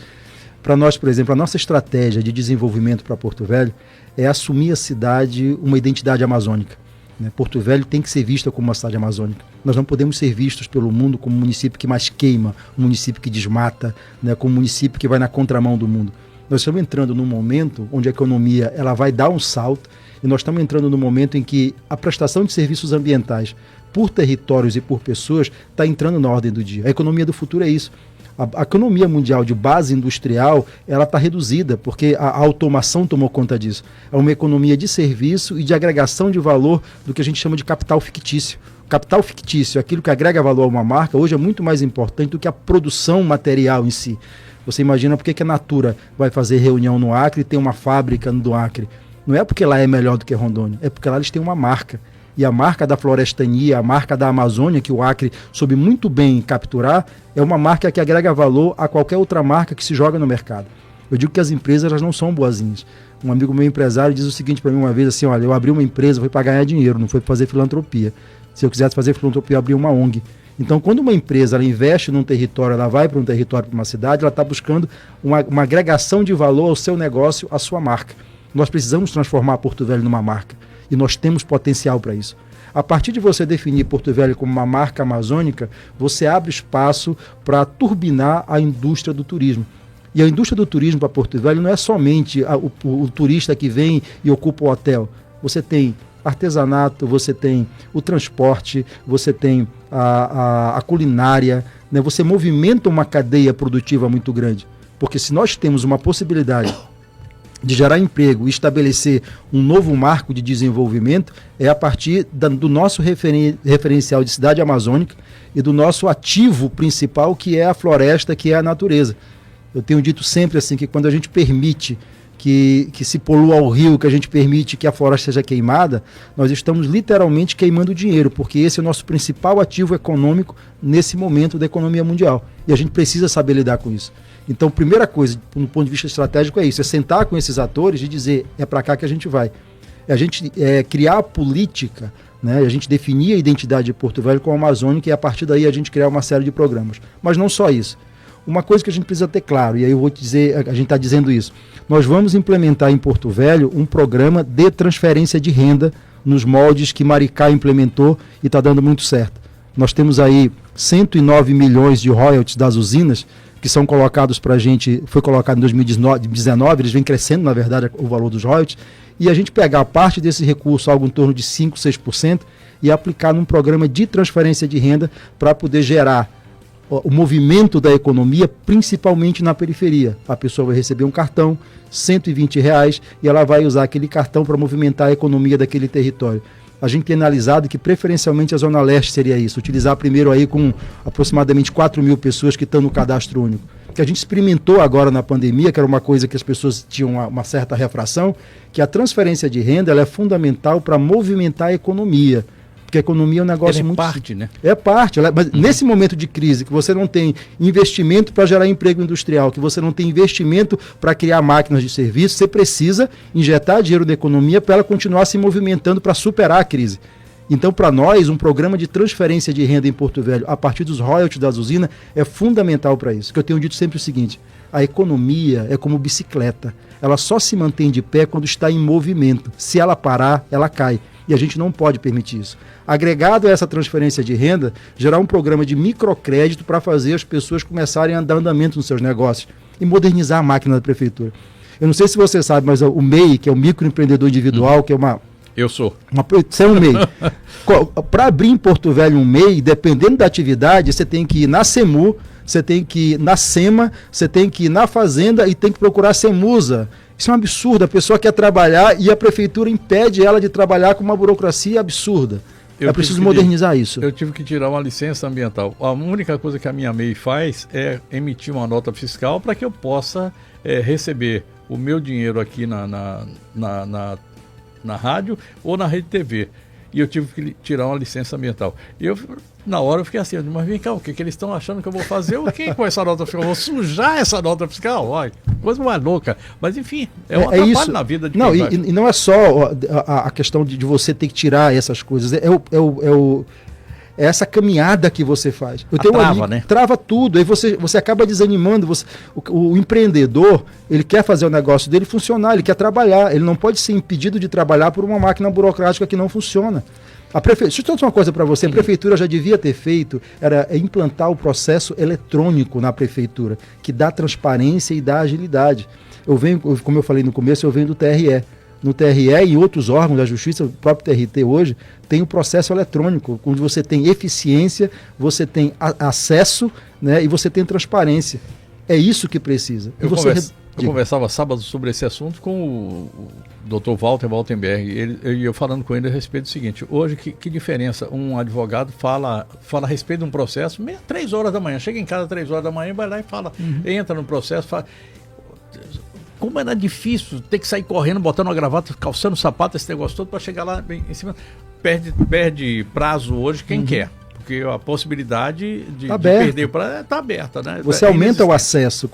Para nós, por exemplo, a nossa estratégia de desenvolvimento para Porto Velho é assumir a cidade uma identidade amazônica. Né? Porto Velho tem que ser vista como uma cidade amazônica. Nós não podemos ser vistos pelo mundo como um município que mais queima, um município que desmata, né? Como um município que vai na contramão do mundo. Nós estamos entrando num momento onde a economia ela vai dar um salto e nós estamos entrando num momento em que a prestação de serviços ambientais por territórios e por pessoas está entrando na ordem do dia. A economia do futuro é isso. A economia mundial de base industrial ela está reduzida porque a automação tomou conta disso. É uma economia de serviço e de agregação de valor do que a gente chama de capital fictício. Capital fictício, aquilo que agrega valor a uma marca, hoje é muito mais importante do que a produção material em si. Você imagina por que a Natura vai fazer reunião no Acre e tem uma fábrica no Acre. Não é porque lá é melhor do que Rondônia, é porque lá eles têm uma marca. E a marca da florestania, a marca da Amazônia, que o Acre soube muito bem capturar, é uma marca que agrega valor a qualquer outra marca que se joga no mercado. Eu digo que as empresas elas não são boazinhas. Um amigo meu empresário diz o seguinte para mim uma vez, assim, olha, eu abri uma empresa, foi para ganhar dinheiro, não foi para fazer filantropia. Se eu quisesse fazer filantropia, eu abria uma ONG. Então, quando uma empresa ela investe num território, ela vai para um território, para uma cidade, ela está buscando uma agregação de valor ao seu negócio, à sua marca. Nós precisamos transformar Porto Velho numa marca. E nós temos potencial para isso. A partir de você definir Porto Velho como uma marca amazônica, você abre espaço para turbinar a indústria do turismo. E a indústria do turismo para Porto Velho não é somente o turista que vem e ocupa o hotel. Você tem artesanato, você tem o transporte, você tem a culinária, né? Você movimenta uma cadeia produtiva muito grande. Porque se nós temos uma possibilidade de gerar emprego e estabelecer um novo marco de desenvolvimento, é a partir do nosso referencial de cidade amazônica e do nosso ativo principal, que é a floresta, que é a natureza. Eu tenho dito sempre assim, que quando a gente permite que se polua o rio, que a gente permite que a floresta seja queimada, nós estamos literalmente queimando dinheiro, porque esse é o nosso principal ativo econômico nesse momento da economia mundial. E a gente precisa saber lidar com isso. Então, primeira coisa, do ponto de vista estratégico, é isso, é sentar com esses atores e dizer, é para cá que a gente vai. É a gente criar a política, né? A gente definir a identidade de Porto Velho como amazônica e a partir daí a gente criar uma série de programas. Mas não só isso. Uma coisa que a gente precisa ter claro, e aí eu vou dizer, a gente está dizendo isso, nós vamos implementar em Porto Velho um programa de transferência de renda nos moldes que Maricá implementou e está dando muito certo. Nós temos aí 109 milhões de royalties das usinas que são colocados para a gente, foi colocado em 2019, eles vêm crescendo, na verdade, o valor dos royalties, e a gente pegar parte desse recurso, algo em torno de 5%, 6%, e aplicar num programa de transferência de renda para poder gerar o movimento da economia, principalmente na periferia. A pessoa vai receber um cartão, R$120, e ela vai usar aquele cartão para movimentar a economia daquele território. A gente tem analisado que preferencialmente a Zona Leste seria isso, utilizar primeiro aí com aproximadamente 4 mil pessoas que estão no cadastro único. Que a gente experimentou agora na pandemia, que era uma coisa que as pessoas tinham uma certa refração, que a transferência de renda ela é fundamental para movimentar a economia. Porque a economia é um negócio muito... É parte, né? É parte. Mas nesse momento de crise, que você não tem investimento para gerar emprego industrial, que você não tem investimento para criar máquinas de serviço, você precisa injetar dinheiro na economia para ela continuar se movimentando para superar a crise. Então, para nós, um programa de transferência de renda em Porto Velho, a partir dos royalties das usinas, é fundamental para isso. Que eu tenho dito sempre o seguinte, a economia é como bicicleta. Ela só se mantém de pé quando está em movimento. Se ela parar, ela cai. E a gente não pode permitir isso. Agregado a essa transferência de renda, gerar um programa de microcrédito para fazer as pessoas começarem a dar andamento nos seus negócios e modernizar a máquina da prefeitura. Eu não sei se você sabe, mas o MEI, que é o microempreendedor individual, que é uma... Eu sou. Você é um MEI. Para abrir em Porto Velho um MEI, dependendo da atividade, você tem que ir na SEMU, você tem que ir na SEMA, você tem que ir na Fazenda e tem que procurar a SEMUSA. Isso é um absurdo. A pessoa quer trabalhar e a prefeitura impede ela de trabalhar com uma burocracia absurda. É preciso modernizar isso. Eu tive que tirar uma licença ambiental. A única coisa que a minha MEI faz é emitir uma nota fiscal para que eu possa receber o meu dinheiro aqui na rádio ou na rede TV. E eu tive que tirar uma licença ambiental. E eu, na hora, eu fiquei assim, mas vem cá, o que eles estão achando que eu vou fazer? O que com essa nota fiscal? Eu vou sujar essa nota fiscal? Olha, coisa mais louca. Mas enfim, é um trabalho isso. Na vida de não, e não é só a questão de você ter que tirar essas coisas. É essa caminhada que você faz. Eu tenho trava, né? Trava tudo, aí você acaba desanimando. O empreendedor, ele quer fazer o negócio dele funcionar, ele quer trabalhar, ele não pode ser impedido de trabalhar por uma máquina burocrática que não funciona. Deixa eu dizer uma coisa para você, a prefeitura já devia ter feito, era implantar o processo eletrônico na prefeitura, que dá transparência e dá agilidade. Como eu falei no começo, eu venho do TRE. No TRE e outros órgãos da Justiça, o próprio TRT hoje, tem o processo eletrônico, onde você tem eficiência, você tem acesso, né, e você tem transparência. É isso que precisa. Eu conversava sábado sobre esse assunto com o Dr. Walter Waltenberg, e eu falando com ele a respeito do seguinte: hoje, que diferença? Um advogado fala a respeito de um processo, 3 horas da manhã, chega em casa 3 horas da manhã, vai lá e fala, entra no processo, fala... Como era difícil ter que sair correndo, botando uma gravata, calçando sapato, esse negócio todo, para chegar lá em cima. Perde prazo hoje quem quer, porque a possibilidade de perder o prazo está aberta, né? Você aumenta o acesso.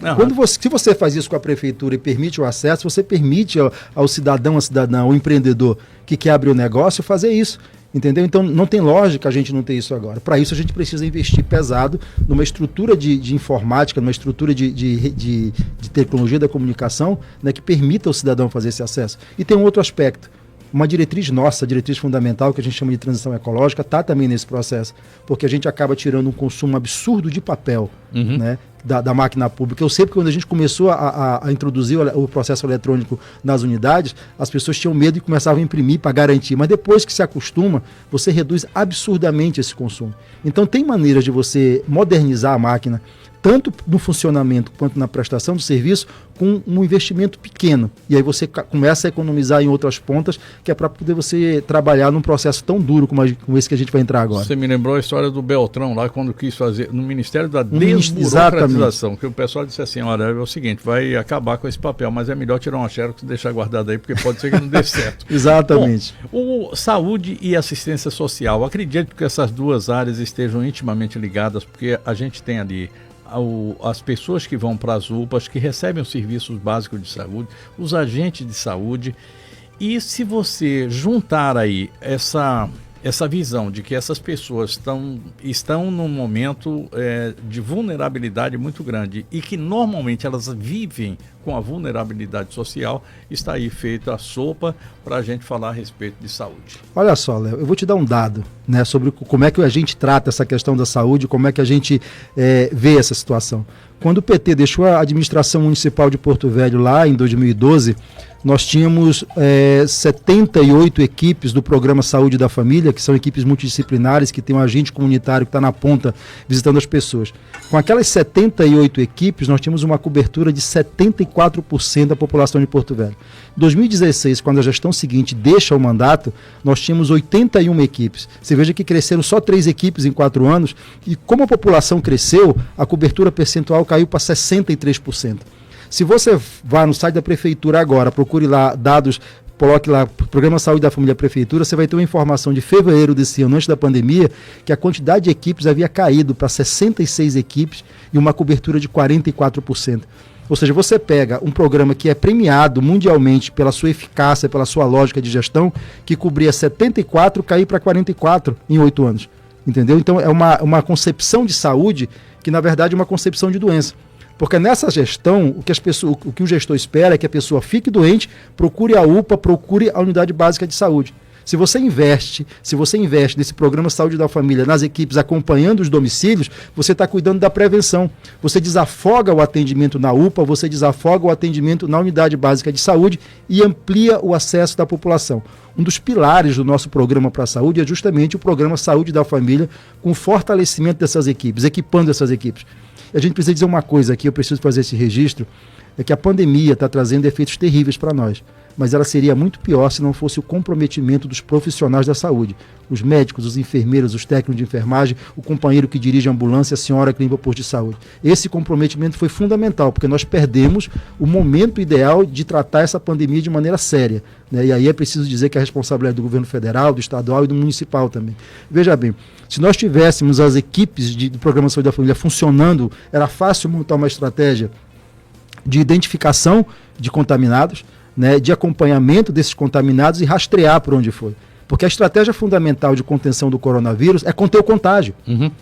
Se você faz isso com a prefeitura e permite o acesso, você permite ao cidadão, à cidadã, ao empreendedor que quer abrir o negócio fazer isso. Entendeu? Então não tem lógica a gente não ter isso agora. Para isso a gente precisa investir pesado numa estrutura de informática, numa estrutura de tecnologia da comunicação, né, que permita ao cidadão fazer esse acesso. E tem um outro aspecto. Uma diretriz nossa, a diretriz fundamental, que a gente chama de transição ecológica, está também nesse processo, porque a gente acaba tirando um consumo absurdo de papel, né, da máquina pública. Eu sei que quando a gente começou a introduzir o processo eletrônico nas unidades, as pessoas tinham medo e começavam a imprimir para garantir, mas depois que se acostuma, você reduz absurdamente esse consumo. Então tem maneiras de você modernizar a máquina, tanto no funcionamento quanto na prestação do serviço, com um investimento pequeno. E aí você começa a economizar em outras pontas, que é para poder você trabalhar num processo tão duro como esse que a gente vai entrar agora. Você me lembrou a história do Beltrão, lá quando quis fazer, no Ministério da Desburocratização, que o pessoal disse assim, olha, é o seguinte, vai acabar com esse papel, mas é melhor tirar uma xerox e deixar guardado aí, porque pode ser que não dê certo. Exatamente. Bom, saúde e assistência social, acredito que essas duas áreas estejam intimamente ligadas, porque a gente tem ali as pessoas que vão para as UPAs, que recebem os serviços básicos de saúde, os agentes de saúde, e se você juntar aí essa visão de que essas pessoas estão num momento de vulnerabilidade muito grande e que normalmente elas vivem com a vulnerabilidade social, está aí feita a sopa para a gente falar a respeito de saúde. Olha só, Léo, eu vou te dar um dado, né, sobre como é que a gente trata essa questão da saúde, como é que a gente vê essa situação. Quando o PT deixou a administração municipal de Porto Velho lá em 2012, nós tínhamos 78 equipes do Programa Saúde da Família, que são equipes multidisciplinares, que tem um agente comunitário que está na ponta visitando as pessoas. Com aquelas 78 equipes, nós tínhamos uma cobertura de 74% da população de Porto Velho. Em 2016, quando a gestão seguinte deixa o mandato, nós tínhamos 81 equipes. Você veja que cresceram só 3 equipes em 4 anos, e como a população cresceu, a cobertura percentual caiu para 63%. Se você vai no site da prefeitura agora, procure lá dados, coloque lá Programa Saúde da Família Prefeitura, você vai ter uma informação de fevereiro desse ano, antes da pandemia, que a quantidade de equipes havia caído para 66 equipes e uma cobertura de 44%. Ou seja, você pega um programa que é premiado mundialmente pela sua eficácia, pela sua lógica de gestão, que cobria 74, cair para 44 em 8 anos. Entendeu? Então é uma concepção de saúde que, na verdade, é uma concepção de doença. Porque nessa gestão, o que o gestor espera é que a pessoa fique doente, procure a UPA, procure a unidade básica de saúde. Se você investe nesse programa Saúde da Família, nas equipes acompanhando os domicílios, você está cuidando da prevenção. Você desafoga o atendimento na UPA, você desafoga o atendimento na unidade básica de saúde e amplia o acesso da população. Um dos pilares do nosso programa para a saúde é justamente o programa Saúde da Família, com fortalecimento dessas equipes, equipando essas equipes. E a gente precisa dizer uma coisa aqui, eu preciso fazer esse registro, é que a pandemia está trazendo efeitos terríveis para nós, mas ela seria muito pior se não fosse o comprometimento dos profissionais da saúde, os médicos, os enfermeiros, os técnicos de enfermagem, o companheiro que dirige a ambulância, a senhora que limpa o posto de saúde. Esse comprometimento foi fundamental, porque nós perdemos o momento ideal de tratar essa pandemia de maneira séria, né? E aí é preciso dizer que a responsabilidade do governo federal, do estadual e do municipal também. Veja bem, se nós tivéssemos as equipes do Programa Saúde da Família funcionando, era fácil montar uma estratégia de identificação de contaminados, né, de acompanhamento desses contaminados e rastrear por onde foi. Porque a estratégia fundamental de contenção do coronavírus é conter o contágio,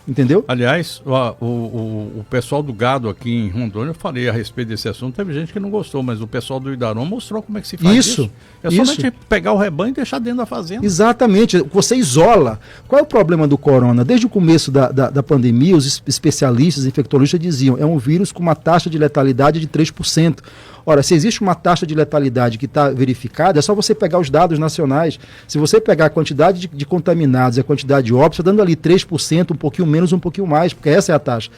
entendeu? Aliás, o pessoal do gado aqui em Rondônia, eu falei a respeito desse assunto, teve gente que não gostou, mas o pessoal do Idaron mostrou como é que se faz isso. É somente pegar o rebanho e deixar dentro da fazenda. Exatamente, você isola. Qual é o problema do corona? Desde o começo da pandemia, os especialistas, infectologistas diziam, é um vírus com uma taxa de letalidade de 3%. Ora, se existe uma taxa de letalidade que está verificada, é só você pegar os dados nacionais. Se você pegar a quantidade de contaminados e a quantidade de óbitos, está dando ali 3%, um pouquinho menos, um pouquinho mais, porque essa é a taxa.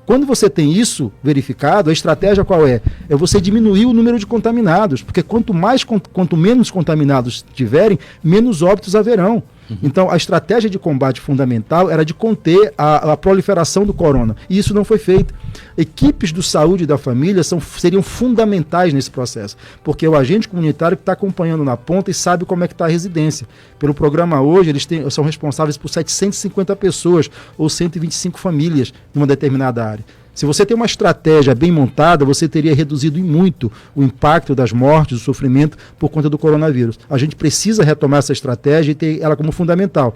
Quando você tem isso verificado, a estratégia qual é? É você diminuir o número de contaminados, porque quanto menos contaminados tiverem, menos óbitos haverão. Então, a estratégia de combate fundamental era de conter a proliferação do corona. E isso não foi feito. Equipes do saúde da família seriam fundamentais nesse processo, porque é o agente comunitário que está acompanhando na ponta e sabe como é que está a residência. Pelo programa hoje, eles são responsáveis por 750 pessoas ou 125 famílias numa determinada área. Se você tem uma estratégia bem montada, você teria reduzido em muito o impacto das mortes, do sofrimento por conta do coronavírus. A gente precisa retomar essa estratégia e ter ela como fundamental.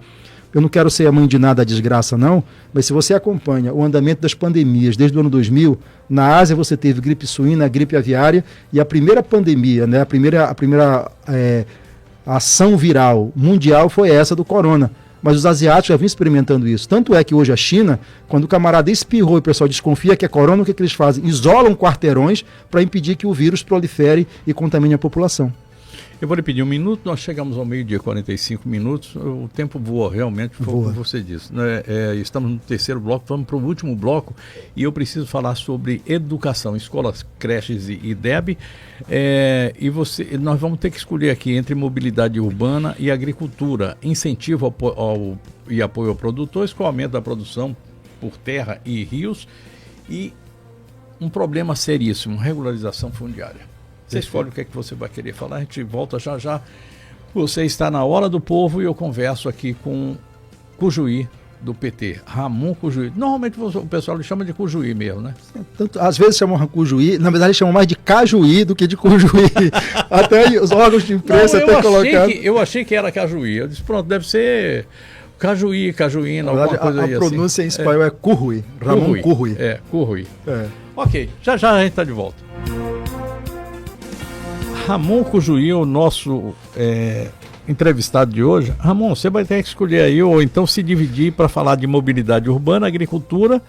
Eu não quero ser a mãe de nada, a desgraça não, mas se você acompanha o andamento das pandemias desde o ano 2000, na Ásia você teve gripe suína, gripe aviária, e a primeira pandemia, né, a primeira ação viral mundial foi essa do corona. Mas os asiáticos já vinham experimentando isso. Tanto é que hoje a China, quando o camarada espirrou e o pessoal desconfia que é corona, o que eles fazem? Isolam quarteirões para impedir que o vírus prolifere e contamine a população. Eu vou lhe pedir um minuto, nós chegamos ao meio-dia, 45 minutos, o tempo voa realmente, foi o que você disse. Estamos no terceiro bloco, vamos para o último bloco e eu preciso falar sobre educação, escolas, creches e DEB. Nós vamos ter que escolher aqui entre mobilidade urbana e agricultura, incentivo e apoio ao produtores, com o aumento da produção por terra e rios e um problema seríssimo, regularização fundiária. Você escolhe o que é que você vai querer falar, a gente volta já já. Você está na Hora do Povo e eu converso aqui com Cujuí, do PT, Ramon Cujuí. Normalmente o pessoal lhe chama de Cujuí mesmo, né? Às vezes chamam Cujuí, na verdade chamam mais de Cajuí do que de Cujuí. Até aí, os órgãos de imprensa colocaram. Eu achei que era Cajuí, eu disse, pronto, deve ser Cajuí, Cajuína, alguma coisa aí. A pronúncia em espanhol é Cujuí, Ramon Cujuí. Cujuí. Ok, já já a gente está de volta. Ramon Cujuí, o nosso entrevistado de hoje. Ramon, você vai ter que escolher aí, ou então se dividir para falar de mobilidade urbana, agricultura.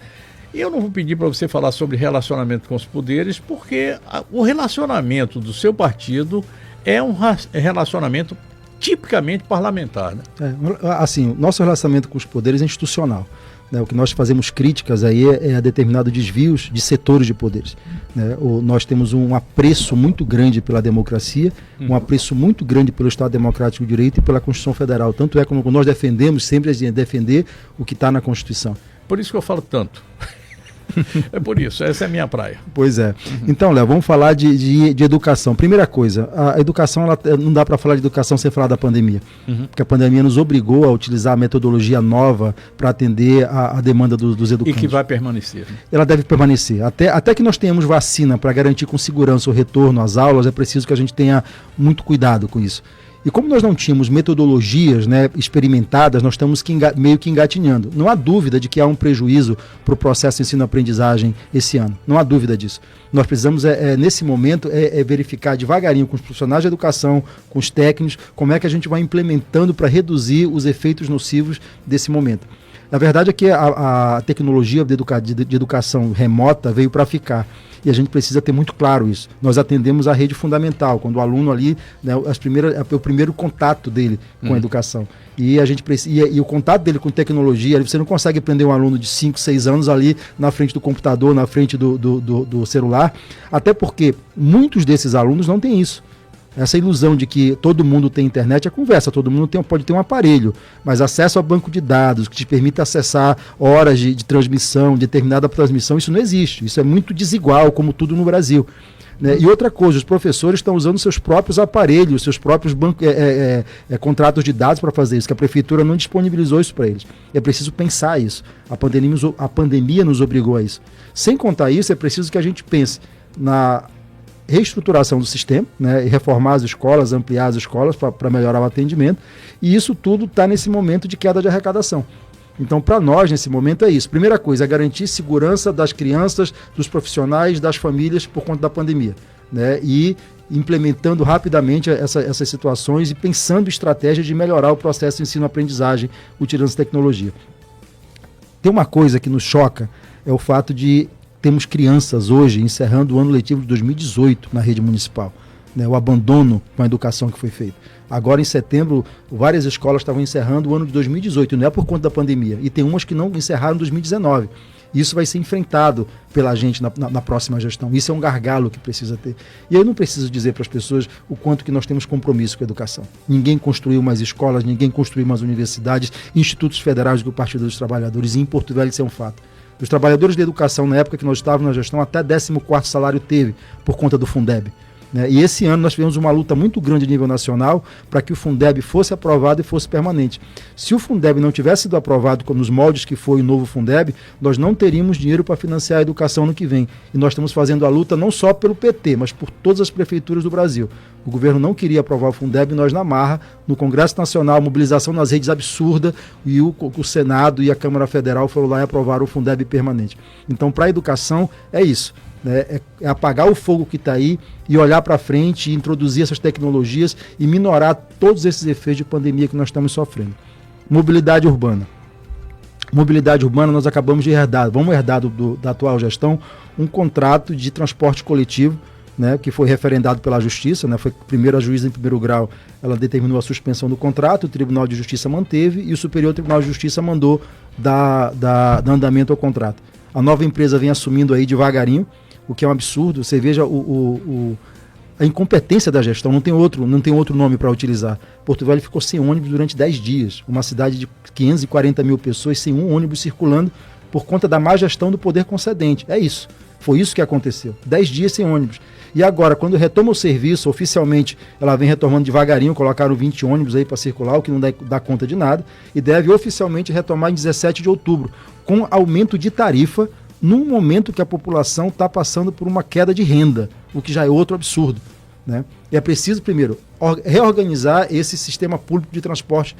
E eu não vou pedir para você falar sobre relacionamento com os poderes, porque o relacionamento do seu partido é um relacionamento tipicamente parlamentar, né? Assim, nosso relacionamento com os poderes é institucional. O que nós fazemos críticas aí é a determinados desvios de setores de poderes. Nós temos um apreço muito grande pela democracia, um apreço muito grande pelo Estado Democrático de Direito e pela Constituição Federal. Tanto é como nós defendemos, sempre defender o que está na Constituição. Por isso que eu falo tanto. É por isso, essa é a minha praia. Pois é. Então, Léo, vamos falar de educação. Primeira coisa, a educação, não dá para falar de educação sem falar da pandemia. Porque a pandemia nos obrigou a utilizar a metodologia nova para atender a demanda dos educantes. E que vai permanecer. Né? Ela deve permanecer. Até que nós tenhamos vacina para garantir com segurança o retorno às aulas, é preciso que a gente tenha muito cuidado com isso. E como nós não tínhamos metodologias, né, experimentadas, nós estamos meio que engatinhando. Não há dúvida de que há um prejuízo para o processo de ensino-aprendizagem esse ano. Não há dúvida disso. Nós precisamos, nesse momento, verificar devagarinho com os profissionais de educação, com os técnicos, como é que a gente vai implementando para reduzir os efeitos nocivos desse momento. A verdade é que a tecnologia de educação remota veio para ficar. E a gente precisa ter muito claro isso. Nós atendemos a rede fundamental, quando o aluno ali, né, é o primeiro contato dele com a educação. E a gente precisa, e o contato dele com tecnologia, você não consegue prender um aluno de 5, 6 anos ali na frente do computador, na frente do celular, até porque muitos desses alunos não têm isso. Essa ilusão de que todo mundo tem internet é conversa, todo mundo pode ter um aparelho, mas acesso a banco de dados que te permite acessar horas de transmissão, determinada transmissão, isso não existe. Isso é muito desigual, como tudo no Brasil. Né? E outra coisa, os professores estão usando seus próprios aparelhos, seus próprios contratos de dados para fazer isso, que a prefeitura não disponibilizou isso para eles. É preciso pensar isso. A pandemia nos obrigou a isso. Sem contar isso, é preciso que a gente pense na reestruturação do sistema, né, e reformar as escolas, ampliar as escolas para melhorar o atendimento, e isso tudo está nesse momento de queda de arrecadação. Então, para nós, nesse momento, é isso. Primeira coisa, é garantir segurança das crianças, dos profissionais, das famílias por conta da pandemia, né, e implementando rapidamente essas situações e pensando em estratégias de melhorar o processo de ensino-aprendizagem utilizando tecnologia. Tem uma coisa que nos choca, é o fato de temos crianças hoje encerrando o ano letivo de 2018 na rede municipal, né, o abandono com a educação que foi feito. Agora, em setembro, várias escolas estavam encerrando o ano de 2018, não é por conta da pandemia, e tem umas que não encerraram em 2019. Isso vai ser enfrentado pela gente na próxima gestão. Isso é um gargalo que precisa ter. E eu não preciso dizer para as pessoas o quanto que nós temos compromisso com a educação. Ninguém construiu mais escolas, ninguém construiu mais universidades, institutos federais do Partido dos Trabalhadores, e em Porto Velho isso é um fato. Os trabalhadores de educação, na época que nós estávamos na gestão, até 14º salário teve por conta do Fundeb. Né? E esse ano nós tivemos uma luta muito grande a nível nacional para que o Fundeb fosse aprovado e fosse permanente. Se o Fundeb não tivesse sido aprovado nos moldes que foi o novo Fundeb, nós não teríamos dinheiro para financiar a educação no que vem. E nós estamos fazendo a luta não só pelo PT, mas por todas as prefeituras do Brasil. O governo não queria aprovar o Fundeb, nós na marra, no Congresso Nacional, mobilização nas redes absurda, e o Senado e a Câmara Federal foram lá e aprovaram o Fundeb permanente. Então, para a educação, é isso. Né? É apagar o fogo que está aí e olhar para frente e introduzir essas tecnologias e minorar todos esses efeitos de pandemia que nós estamos sofrendo. Mobilidade urbana. Mobilidade urbana, nós acabamos de herdar, vamos herdar da atual gestão, um contrato de transporte coletivo, né, que foi referendado pela Justiça, né, foi primeiro a juíza em primeiro grau, ela determinou a suspensão do contrato, o Tribunal de Justiça manteve e o Superior Tribunal de Justiça mandou dar andamento ao contrato. A nova empresa vem assumindo aí devagarinho, o que é um absurdo. Você veja a incompetência da gestão, não tem outro nome para utilizar. Porto Velho ficou sem ônibus durante 10 dias, uma cidade de 540 mil pessoas sem um ônibus circulando por conta da má gestão do poder concedente. É isso. Foi isso que aconteceu. 10 dias sem ônibus. E agora, quando retoma o serviço, oficialmente, ela vem retomando devagarinho, colocaram 20 ônibus aí para circular, o que não dá conta de nada, e deve oficialmente retomar em 17 de outubro, com aumento de tarifa, num momento que a população está passando por uma queda de renda, o que já é outro absurdo. Né? É preciso, primeiro, reorganizar esse sistema público de transporte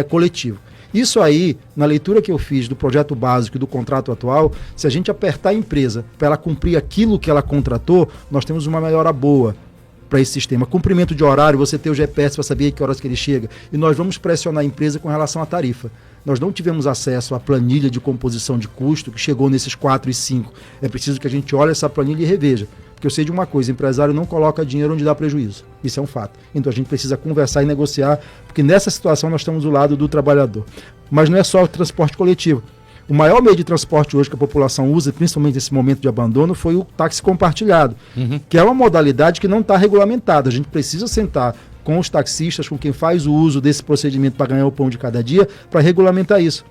coletivo. Isso aí, na leitura que eu fiz do projeto básico e do contrato atual, se a gente apertar a empresa para ela cumprir aquilo que ela contratou, nós temos uma melhora boa para esse sistema. Cumprimento de horário, você ter o GPS para saber que horas que ele chega, e nós vamos pressionar a empresa com relação à tarifa. Nós não tivemos acesso à planilha de composição de custo, que chegou nesses 4 e 5. É preciso que a gente olhe essa planilha e reveja. Porque eu sei de uma coisa, empresário não coloca dinheiro onde dá prejuízo. Isso é um fato. Então a gente precisa conversar e negociar, porque nessa situação nós estamos do lado do trabalhador. Mas não é só o transporte coletivo. O maior meio de transporte hoje que a população usa, principalmente nesse momento de abandono, foi o táxi compartilhado, que é uma modalidade que não está regulamentada. A gente precisa sentar com os taxistas, com quem faz o uso desse procedimento para ganhar o pão de cada dia, para regulamentar isso.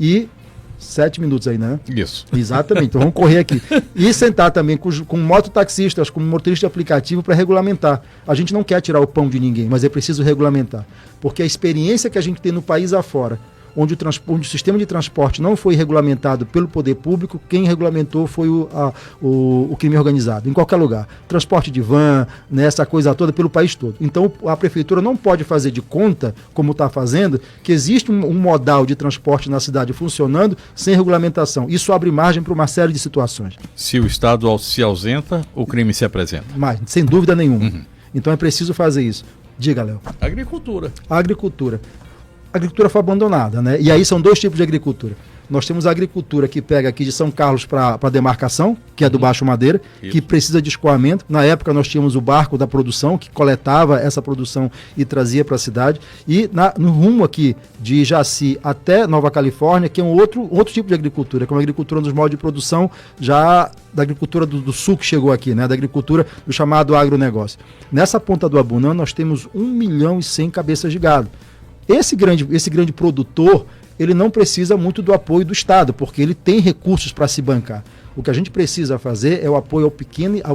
E 7 minutos aí, né? Isso. Exatamente, então vamos correr aqui. E sentar também com mototaxistas, com motorista de aplicativo para regulamentar. A gente não quer tirar o pão de ninguém, mas é preciso regulamentar. Porque a experiência que a gente tem no país afora, onde o sistema de transporte não foi regulamentado pelo poder público, quem regulamentou foi o crime organizado, em qualquer lugar. Transporte de van, né, essa coisa toda pelo país todo. Então a prefeitura não pode fazer de conta, como está fazendo, que existe um modal de transporte na cidade funcionando sem regulamentação. Isso abre margem para uma série de situações. Se o Estado se ausenta, o crime se apresenta. Mas, sem dúvida nenhuma. Então é preciso fazer isso. Diga, Léo. Agricultura. A agricultura. A agricultura foi abandonada, né? E aí são dois tipos de agricultura. Nós temos a agricultura que pega aqui de São Carlos para a demarcação, que é do Baixo Madeira, que precisa de escoamento. Na época nós tínhamos o barco da produção, que coletava essa produção e trazia para a cidade. E no rumo aqui de Jaci até Nova Califórnia, que é um outro tipo de agricultura, que é uma agricultura dos modos de produção já da agricultura do sul que chegou aqui, né? Da agricultura do chamado agronegócio. Nessa ponta do Abunã nós temos 1.100.000 cabeças de gado. Esse grande produtor, ele não precisa muito do apoio do Estado, porque ele tem recursos para se bancar. O que a gente precisa fazer é o apoio ao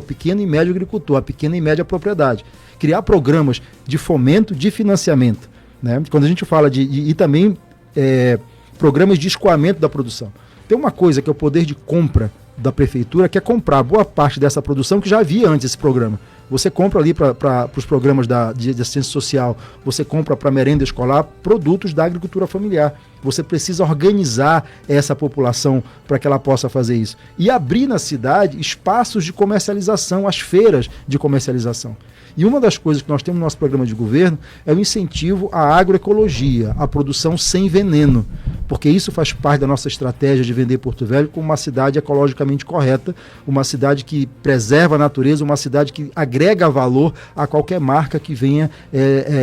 pequeno e médio agricultor, à pequena e média propriedade. Criar programas de fomento, de financiamento, né? Quando a gente fala e também programas de escoamento da produção. Tem uma coisa que é o poder de compra da prefeitura, que é comprar boa parte dessa produção que já havia antes esse programa. Você compra ali para os programas de assistência social, você compra para merenda escolar produtos da agricultura familiar. Você precisa organizar essa população para que ela possa fazer isso. E abrir na cidade espaços de comercialização, as feiras de comercialização. E uma das coisas que nós temos no nosso programa de governo é o incentivo à agroecologia, à produção sem veneno, porque isso faz parte da nossa estratégia de vender Porto Velho como uma cidade ecologicamente correta, uma cidade que preserva a natureza, uma cidade que agrega valor a qualquer marca que venha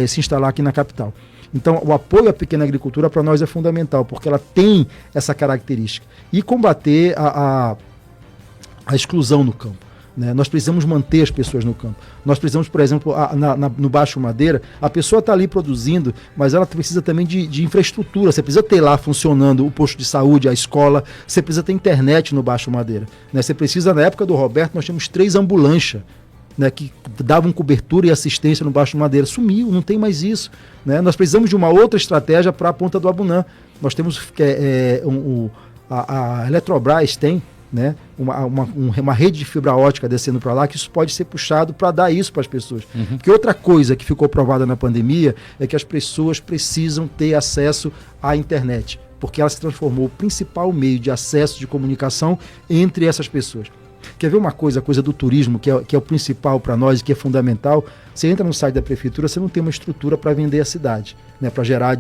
se instalar aqui na capital. Então, o apoio à pequena agricultura para nós é fundamental, porque ela tem essa característica. E combater a exclusão no campo. Né? Nós precisamos manter as pessoas no campo. Nós precisamos, por exemplo, no Baixo Madeira, a pessoa está ali produzindo, mas ela precisa também de infraestrutura. Você precisa ter lá funcionando o posto de saúde, a escola, você precisa ter internet no Baixo Madeira. Né? Você precisa, na época do Roberto, nós tínhamos 3 ambulâncias, né, que davam cobertura e assistência no Baixo Madeira. Sumiu, não tem mais isso. Né? Nós precisamos de uma outra estratégia para a Ponta do Abunã. Nós temos a Eletrobras tem, né, uma rede de fibra ótica descendo para lá, que isso pode ser puxado para dar isso para as pessoas. Porque outra coisa que ficou provada na pandemia é que as pessoas precisam ter acesso à internet, porque ela se transformou o principal meio de acesso de comunicação entre essas pessoas. Quer ver uma coisa, a coisa do turismo, que é o principal para nós e que é fundamental? Você entra no site da prefeitura, você não tem uma estrutura para vender a cidade, né? Para gerar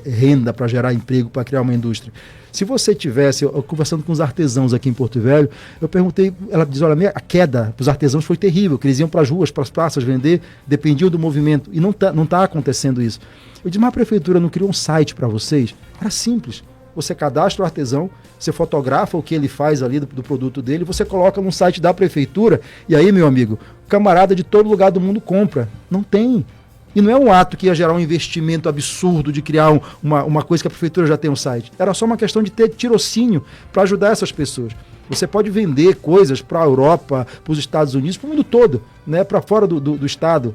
renda, para gerar emprego, para criar uma indústria. Se você tivesse, eu conversando com os artesãos aqui em Porto Velho, eu perguntei, ela diz, olha, a queda para os artesãos foi terrível, que eles iam para as ruas, para as praças vender, dependiam do movimento, e não tá acontecendo isso. Eu disse, mas a prefeitura não criou um site para vocês? Era simples. Você cadastra o artesão, você fotografa o que ele faz ali do produto dele, você coloca no site da prefeitura, e aí, meu amigo, o camarada de todo lugar do mundo compra. Não tem. E não é um ato que ia gerar um investimento absurdo de criar uma coisa que a prefeitura já tem um site. Era só uma questão de ter tirocínio para ajudar essas pessoas. Você pode vender coisas para a Europa, para os Estados Unidos, para o mundo todo, né? Para fora do estado.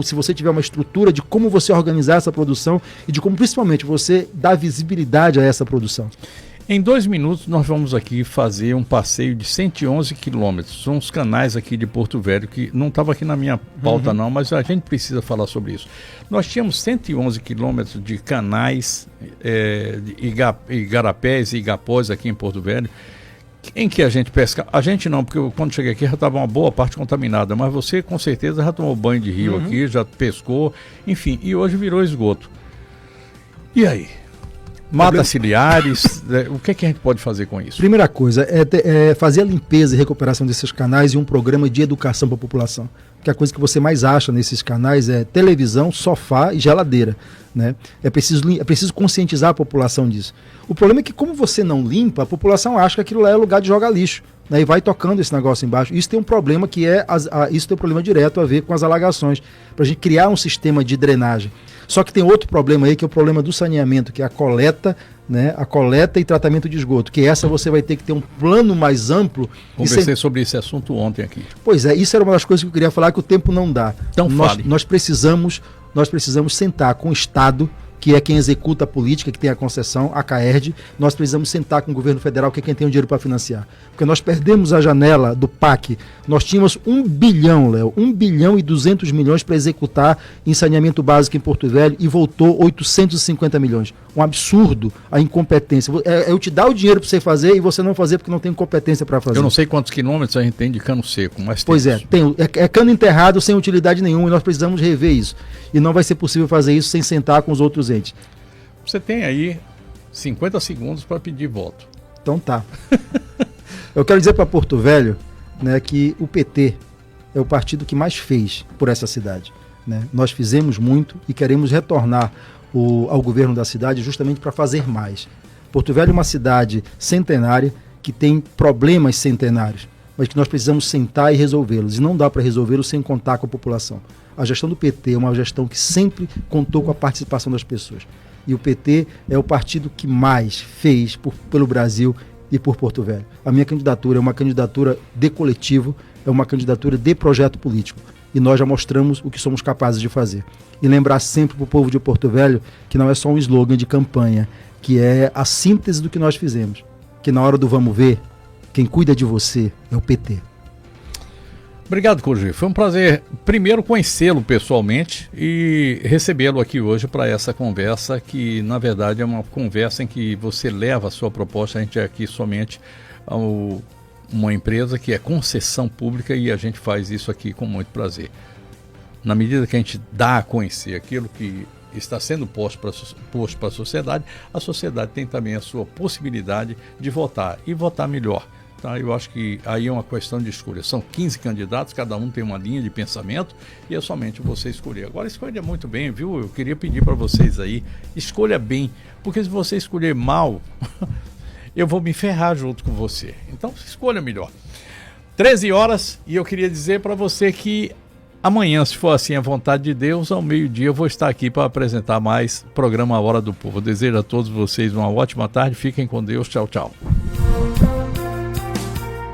Se você tiver uma estrutura de como você organizar essa produção e de como, principalmente, você dar visibilidade a essa produção. Em 2 minutos, nós vamos aqui fazer um passeio de 111 quilômetros. São os canais aqui de Porto Velho, que não estava aqui na minha pauta não, mas a gente precisa falar sobre isso. Nós tínhamos 111 quilômetros de canais, igarapés e igapós aqui em Porto Velho, em que a gente pesca. A gente não, porque quando cheguei aqui já estava uma boa parte contaminada, mas você com certeza já tomou banho de rio aqui, já pescou, enfim, e hoje virou esgoto. E aí? Mata ciliares, o que a gente pode fazer com isso? Primeira coisa é fazer a limpeza e recuperação desses canais e um programa de educação para a população. Porque a coisa que você mais acha nesses canais é televisão, sofá e geladeira. Né? É preciso conscientizar a população disso. O problema é que, como você não limpa, a população acha que aquilo lá é lugar de jogar lixo. Né? E vai tocando esse negócio embaixo. Isso tem um problema que isso tem um problema direto a ver com as alagações. Para a gente criar um sistema de drenagem. Só que tem outro problema aí, que é o problema do saneamento, que é a coleta, né? A coleta e tratamento de esgoto, que essa você vai ter que ter um plano mais amplo. Conversei sobre esse assunto ontem aqui. Pois é, isso era uma das coisas que eu queria falar, que o tempo não dá. Então nós precisamos sentar com o Estado, que é quem executa a política, que tem a concessão, a CAERD. Nós precisamos sentar com o governo federal, que é quem tem o dinheiro para financiar. Porque nós perdemos a janela do PAC. Nós tínhamos 1 bilhão, Léo, 1 bilhão e 200 milhões para executar em saneamento básico em Porto Velho e voltou 850 milhões. Um absurdo a incompetência. Eu te dar o dinheiro para você fazer e você não fazer porque não tem competência para fazer. Eu não sei quantos quilômetros a gente tem de cano seco, mas pois é, é cano enterrado sem utilidade nenhuma e nós precisamos rever isso. E não vai ser possível fazer isso sem sentar com os outros entes. Você tem aí 50 segundos para pedir voto. Então tá. Eu quero dizer para Porto Velho, né, que o PT é o partido que mais fez por essa cidade, né? Nós fizemos muito e queremos retornar ao governo da cidade justamente para fazer mais. Porto Velho é uma cidade centenária que tem problemas centenários, mas que nós precisamos sentar e resolvê-los. E não dá para resolvê-los sem contar com a população. A gestão do PT é uma gestão que sempre contou com a participação das pessoas. E o PT é o partido que mais fez pelo Brasil e por Porto Velho. A minha candidatura é uma candidatura de coletivo, é uma candidatura de projeto político. E nós já mostramos o que somos capazes de fazer. E lembrar sempre para o povo de Porto Velho que não é só um slogan de campanha, que é a síntese do que nós fizemos. Que na hora do vamos ver, quem cuida de você é o PT. Obrigado, Cogê. Foi um prazer, primeiro, conhecê-lo pessoalmente e recebê-lo aqui hoje para essa conversa, que na verdade é uma conversa em que você leva a sua proposta. A gente é aqui somente uma empresa que é concessão pública e a gente faz isso aqui com muito prazer. Na medida que a gente dá a conhecer aquilo que está sendo posto para a sociedade tem também a sua possibilidade de votar e votar melhor. Tá, eu acho que aí é uma questão de escolha. São 15 candidatos, cada um tem uma linha de pensamento e é somente você escolher. Agora escolha muito bem, viu? Eu queria pedir para vocês aí, escolha bem, porque se você escolher mal, eu vou me ferrar junto com você. Então escolha melhor. 13 horas e eu queria dizer para você que amanhã, se for assim a vontade de Deus, ao meio-dia eu vou estar aqui para apresentar mais programa A Hora do Povo. Eu desejo a todos vocês uma ótima tarde, fiquem com Deus, tchau, tchau.